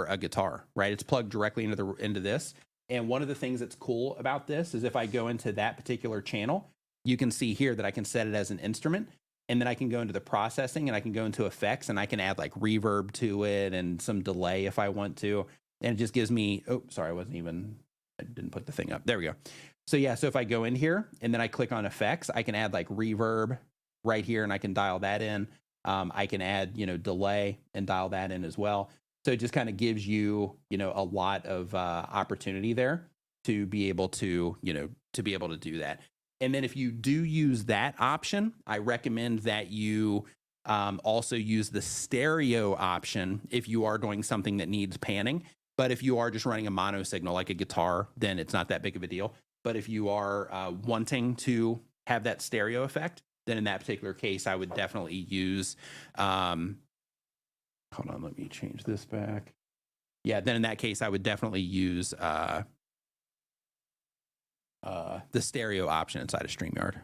a guitar, right? It's plugged directly into this. And one of the things that's cool about this is if I go into that particular channel, you can see here that I can set it as an instrument, and then I can go into the processing and I can go into effects and I can add like reverb to it and some delay if I want to. And it just gives me, oh, sorry, I didn't put the thing up. There we go. So yeah, so if I go in here and then I click on effects, I can add like reverb right here and I can dial that in. I can add, delay and dial that in as well. So it just kind of gives you, a lot of opportunity there to be able to, do that. And then if you do use that option, I recommend that you also use the stereo option if you are doing something that needs panning. But if you are just running a mono signal like a guitar, then it's not that big of a deal. But if you are wanting to have that stereo effect, then in that particular case, I would definitely use, hold on, let me change this back. Yeah, then in that case, I would definitely use the stereo option inside of Streamyard.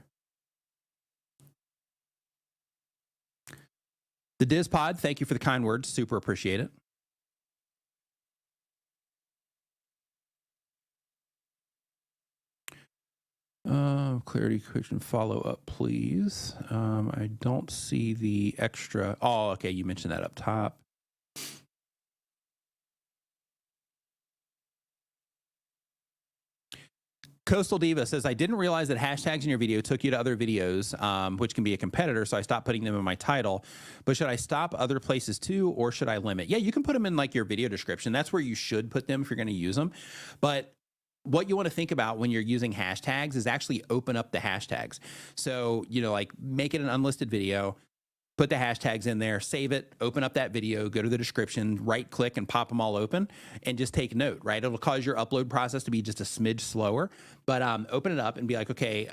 The DizPod, thank you for the kind words. Super appreciate it. Clarity, question, follow up, please. I don't see the extra. Oh, okay. You mentioned that up top. Coastal Diva says, I didn't realize that hashtags in your video took you to other videos, which can be a competitor, so I stopped putting them in my title. But should I stop other places too, or should I limit? Yeah, you can put them in like your video description. That's where you should put them if you're going to use them. But what you want to think about when you're using hashtags is actually open up the hashtags. So, you know, like make it an unlisted video, put the hashtags in there, save it, open up that video, go to the description, right click and pop them all open and just take note, right? It'll cause your upload process to be just a smidge slower, but open it up and be like, okay,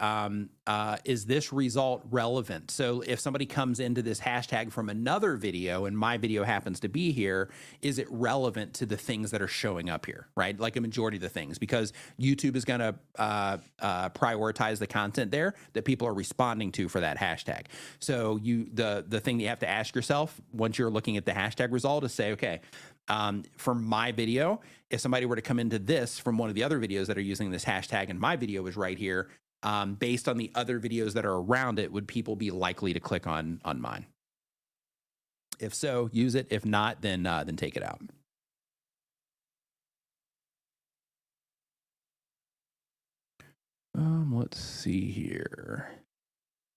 is this result relevant? So if somebody comes into this hashtag from another video and my video happens to be here, is it relevant to the things that are showing up here, right? Like a majority of the things, because YouTube is going to prioritize the content there that people are responding to for that hashtag. So the thing that you have to ask yourself once you're looking at the hashtag result is say, okay, for my video, if somebody were to come into this from one of the other videos that are using this hashtag and my video is right here, based on the other videos that are around it, would people be likely to click on mine? If so, use it. If not, then take it out. Let's see here.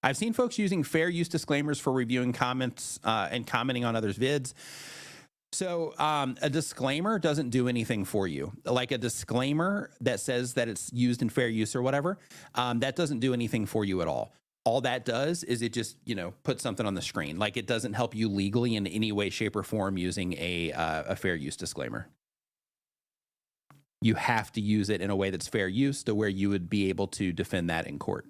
I've seen folks using fair use disclaimers for reviewing comments and commenting on others' vids. So a disclaimer doesn't do anything for you. Like a disclaimer that says that it's used in fair use or whatever, that doesn't do anything for you at all. All that does is it just, you know, put something on the screen. Like it doesn't help you legally in any way, shape, or form using a fair use disclaimer. You have to use it in a way that's fair use to where you would be able to defend that in court.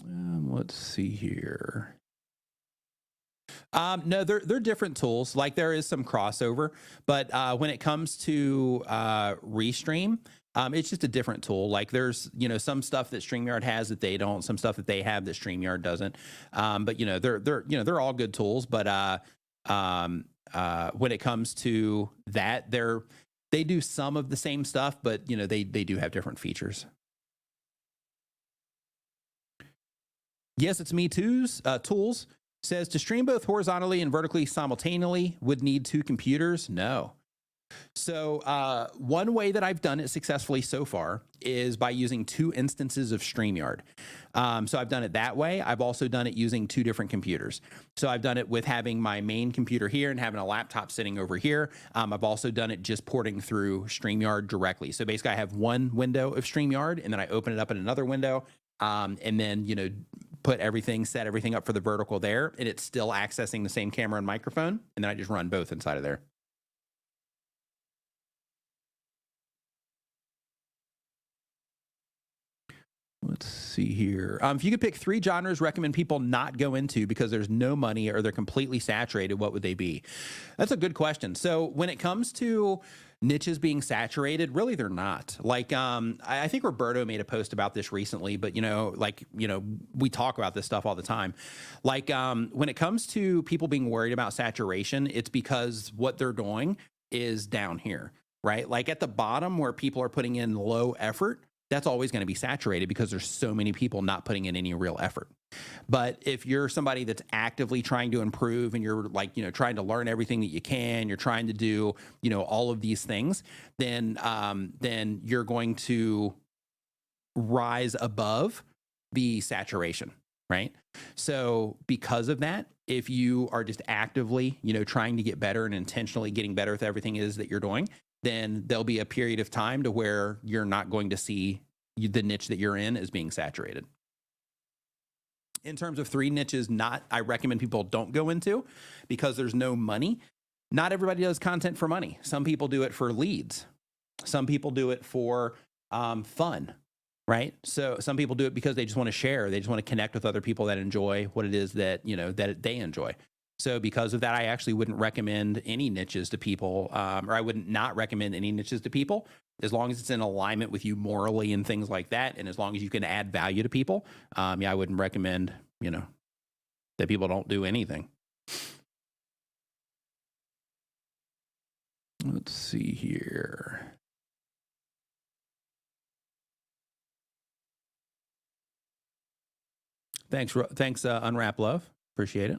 Let's see here. No, they're different tools. Like there is some crossover, but when it comes to Restream, it's just a different tool. Like there's, you know, some stuff that StreamYard has that they don't, some stuff that they have that StreamYard doesn't. But you know, they're all good tools. But when it comes to that, they do some of the same stuff, but you know, they do have different features. Yes, it's me too's tools. Says to stream both horizontally and vertically simultaneously would need two computers. No. So one way that I've done it successfully so far is by using two instances of StreamYard. So I've done it that way. I've also done it using two different computers. So I've done it with having my main computer here and having a laptop sitting over here. I've also done it just porting through StreamYard directly. So basically I have one window of StreamYard and then I open it up in another window. And then, you know, set everything up for the vertical there, and it's still accessing the same camera and microphone. And then I just run both inside of there. Let's see here. If you could pick 3 genres recommend people not go into because there's no money or they're completely saturated, what would they be? That's a good question. So when it comes to niches being saturated, really they're not. Like I think Roberto made a post about this recently, but we talk about this stuff all the time. Like when it comes to people being worried about saturation, it's because what they're doing is down here, right? Like at the bottom where people are putting in low effort, that's always going to be saturated because there's so many people not putting in any real effort. But if you're somebody that's actively trying to improve and you're like, you know, trying to learn everything that you can, you're trying to do, you know, all of these things, then you're going to rise above the saturation, right? So because of that, if you are just actively, you know, trying to get better and intentionally getting better with everything it is that you're doing, then there'll be a period of time to where you're not going to see the niche that you're in as being saturated. In terms of 3 niches, I recommend people don't go into because there's no money. Not everybody does content for money. Some people do it for leads. Some people do it for fun, right? So some people do it because they just want to share. They just want to connect with other people that enjoy what it is that, you know, that they enjoy. So because of that, I actually wouldn't recommend any niches to people, or I wouldn't not recommend any niches to people, as long as it's in alignment with you morally and things like that. And as long as you can add value to people, I wouldn't recommend, you know, that people don't do anything. Let's see here. Thanks, Unwrap Love. Appreciate it.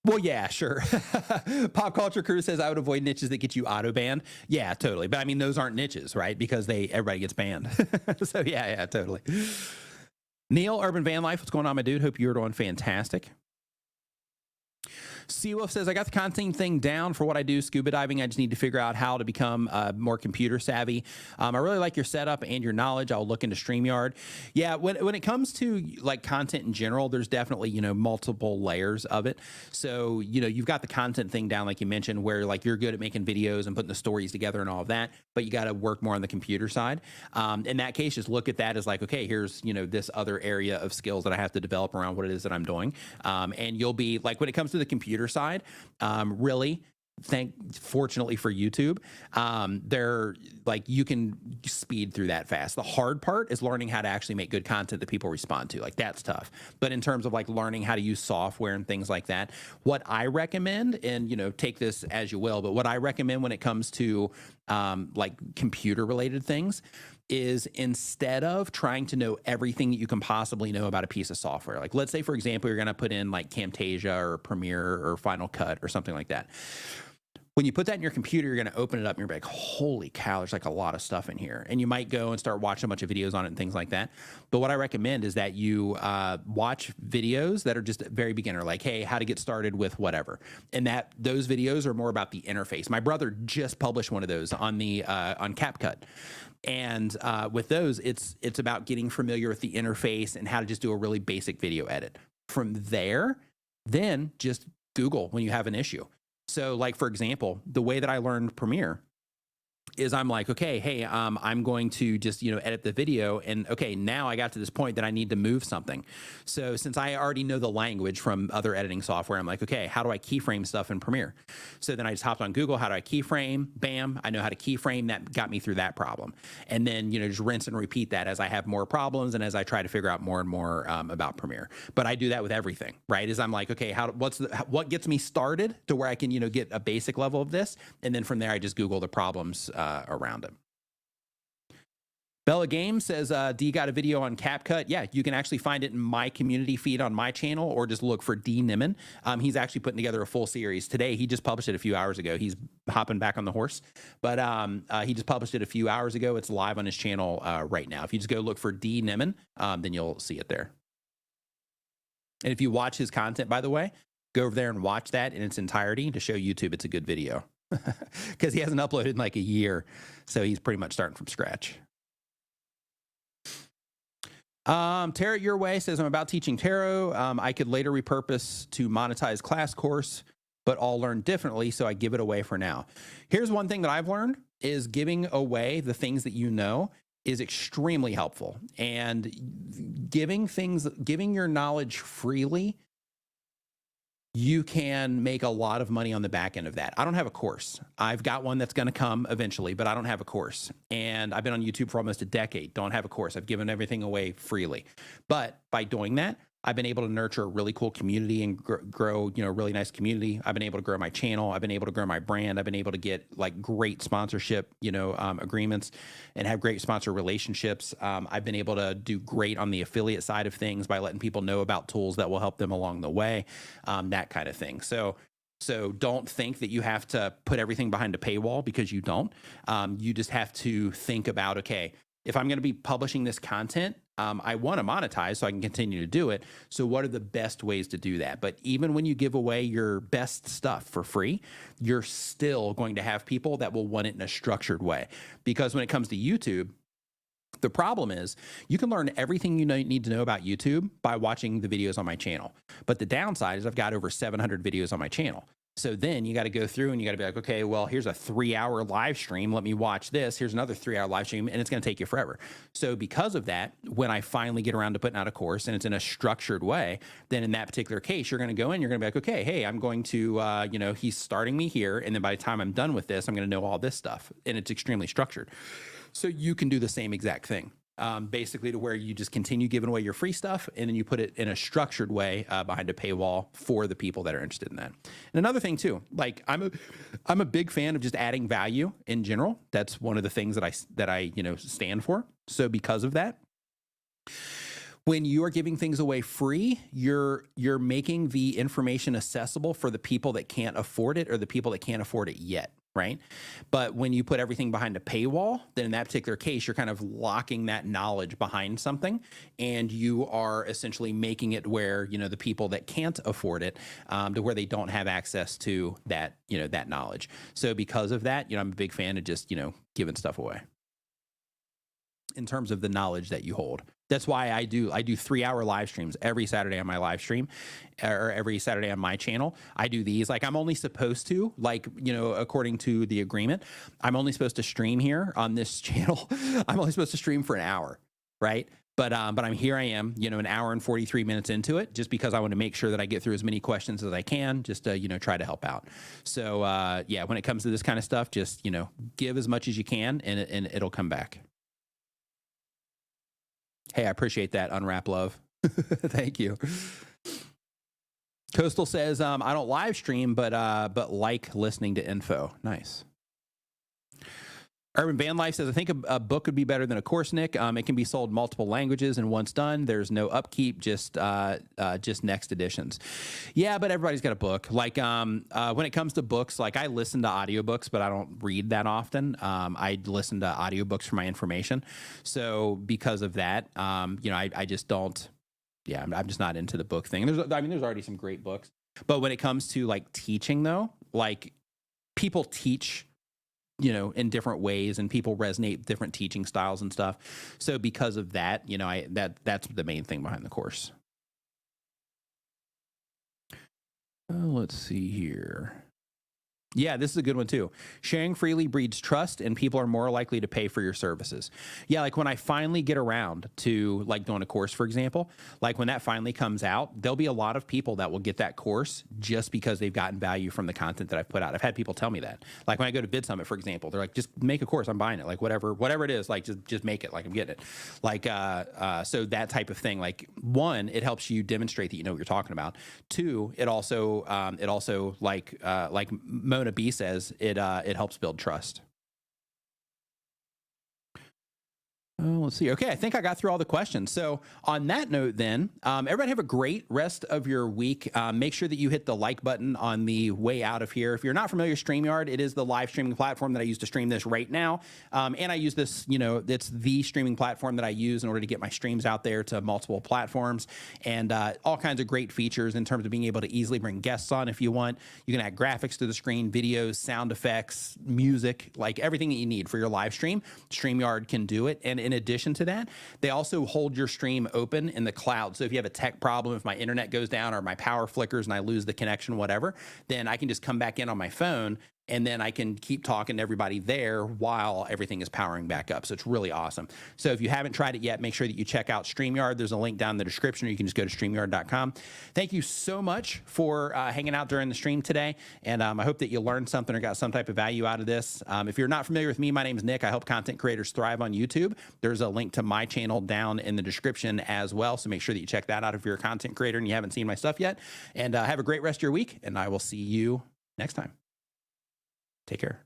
Well, yeah, sure. Pop Culture Crew says I would avoid niches that get you auto banned. Yeah, totally. But I mean, those aren't niches, right? Because everybody gets banned. So yeah, totally. Neil, Urban Van Life, what's going on, my dude? Hope you're doing fantastic. Seawolf says, I got the content thing down for what I do, scuba diving. I just need to figure out how to become more computer savvy. I really like your setup and your knowledge. I'll look into StreamYard. Yeah, when it comes to like content in general, there's definitely, multiple layers of it. So, you've got the content thing down, like you mentioned, where like you're good at making videos and putting the stories together and all of that, but you got to work more on the computer side. In that case, just look at that as like, okay, here's, this other area of skills that I have to develop around what it is that I'm doing. And you'll be like, when it comes to the computer side, really fortunately for YouTube, they're like, you can speed through that fast. The hard part is learning how to actually make good content that people respond to. Like that's tough. But in terms of like learning how to use software and things like that, what I recommend, and take this as you will, but what I recommend when it comes to like computer related things is instead of trying to know everything that you can possibly know about a piece of software, like let's say, for example, you're going to put in like Camtasia or Premiere or Final Cut or something like that. When you put that in your computer, you're going to open it up and you're like, holy cow, there's like a lot of stuff in here. And you might go and start watching a bunch of videos on it and things like that. But what I recommend is that you watch videos that are just very beginner, like, hey, how to get started with whatever. And that those videos are more about the interface. My brother just published one of those on CapCut. And with those, it's about getting familiar with the interface and how to just do a really basic video edit. From there, then just Google when you have an issue. So like, for example, the way that I learned Premiere is I'm like, okay, hey, I'm going to just, edit the video. And okay, now I got to this point that I need to move something. So since I already know the language from other editing software, I'm like, okay, how do I keyframe stuff in Premiere? So then I just hopped on Google, how do I keyframe? Bam, I know how to keyframe. That got me through that problem. And then, just rinse and repeat that as I have more problems and as I try to figure out more and more about Premiere. But I do that with everything, right? Is I'm like, okay, what gets me started to where I can, get a basic level of this. And then from there, I just Google the problems around it. Bella Game says, D got a video on CapCut. Yeah, you can actually find it in my community feed on my channel, or just look for D Nimmin. He's actually putting together a full series. Today, he just published it a few hours ago. He's hopping back on the horse, but he just published it a few hours ago. It's live on his channel right now. If you just go look for D Nimmin, then you'll see it there. And if you watch his content, by the way, go over there and watch that in its entirety to show YouTube it's a good video. Because he hasn't uploaded in like a year, so he's pretty much starting from scratch. Tarot Your Way says, I'm about teaching tarot. I could later repurpose to monetize class course, but all learn differently, so I give it away for now. Here's one thing that I've learned is giving away the things that you know is extremely helpful. And giving your knowledge freely, you can make a lot of money on the back end of that. I don't have a course. I've got one that's going to come eventually, but I don't have a course. And I've been on YouTube for almost a decade. Don't have a course. I've given everything away freely. But by doing that, I've been able to nurture a really cool community and grow, a really nice community. I've been able to grow my channel. I've been able to grow my brand. I've been able to get like great sponsorship, agreements and have great sponsor relationships. I've been able to do great on the affiliate side of things by letting people know about tools that will help them along the way, that kind of thing. So don't think that you have to put everything behind a paywall, because you don't. You just have to think about, okay, if I'm going to be publishing this content, I want to monetize so I can continue to do it. So what are the best ways to do that? But even when you give away your best stuff for free, you're still going to have people that will want it in a structured way. Because when it comes to YouTube, the problem is you can learn everything you need to know about YouTube by watching the videos on my channel. But the downside is I've got over 700 videos on my channel. So then you got to go through and you got to be like, okay, well, here's a 3-hour live stream. Let me watch this. Here's another 3-hour live stream, and it's going to take you forever. So because of that, when I finally get around to putting out a course and it's in a structured way, then in that particular case, you're going to go in, you're going to be like, okay, hey, I'm going to, he's starting me here. And then by the time I'm done with this, I'm going to know all this stuff. And it's extremely structured. So you can do the same exact thing. basically to where you just continue giving away your free stuff, and then you put it in a structured way behind a paywall for the people that are interested in that. And another thing too, like I'm a big fan of just adding value in general. That's one of the things that I stand for. So because of that, when you are giving things away free, you're making the information accessible for the people that can't afford it or the people that can't afford it yet, right? But when you put everything behind a paywall, then in that particular case, you're kind of locking that knowledge behind something, and you are essentially making it where, the people that can't afford it, to where they don't have access to that, that knowledge. So because of that, I'm a big fan of just, giving stuff away in terms of the knowledge that you hold. That's why I do 3-hour live streams every Saturday on my live stream, or every Saturday on my channel. I do these, like I'm only supposed to, according to the agreement, I'm only supposed to stream here on this channel. I'm only supposed to stream for an hour, right? But I'm here. I am, an hour and 43 minutes into it, just because I want to make sure that I get through as many questions as I can, just to, try to help out. So when it comes to this kind of stuff, just, give as much as you can, and it'll come back. Hey, I appreciate that, Unwrap Love. Thank you. Coastal says, I don't live stream, but like listening to info. Nice. Urban Van Life says, I think a book would be better than a course, Nick. It can be sold multiple languages, and once done, there's no upkeep, just next editions. Yeah, but everybody's got a book. Like when it comes to books, like I listen to audiobooks, but I don't read that often. I listen to audiobooks for my information. So because of that, I just don't. Yeah, I'm just not into the book thing. There's already some great books, but when it comes to like teaching, though, like people teach, in different ways, and people resonate with different teaching styles and stuff. So because of that, that's the main thing behind the course. Let's see here. Yeah, this is a good one too. Sharing freely breeds trust, and people are more likely to pay for your services. Yeah, like when I finally get around to like doing a course, for example, like when that finally comes out, there'll be a lot of people that will get that course just because they've gotten value from the content that I've put out. I've had people tell me that. Like when I go to Bid Summit, for example, they're like, just make a course, I'm buying it. Like whatever it is, like just make it, like I'm getting it. Like so that type of thing. Like one, it helps you demonstrate that you know what you're talking about. Two, it also like Mona B says, it helps build trust. Let's see. Okay, I think I got through all the questions. So on that note then, everybody have a great rest of your week. Make sure that you hit the like button on the way out of here. If you're not familiar with Streamyard, it is the live streaming platform that I use to stream this right now. And I use this, it's the streaming platform that I use in order to get my streams out there to multiple platforms, and all kinds of great features in terms of being able to easily bring guests on if you want. You can add graphics to the screen, videos, sound effects, music, like everything that you need for your live stream. Streamyard can do it. And in addition to that, they also hold your stream open in the cloud. So if you have a tech problem, if my internet goes down or my power flickers and I lose the connection, whatever, then I can just come back in on my phone, and then I can keep talking to everybody there while everything is powering back up. So it's really awesome. So if you haven't tried it yet, make sure that you check out Streamyard. There's a link down in the description, or you can just go to streamyard.com. Thank you so much for hanging out during the stream today. And I hope that you learned something or got some type of value out of this. If you're not familiar with me, my name is Nick. I help content creators thrive on YouTube. There's a link to my channel down in the description as well. So make sure that you check that out if you're a content creator and you haven't seen my stuff yet. And have a great rest of your week, and I will see you next time. Take care.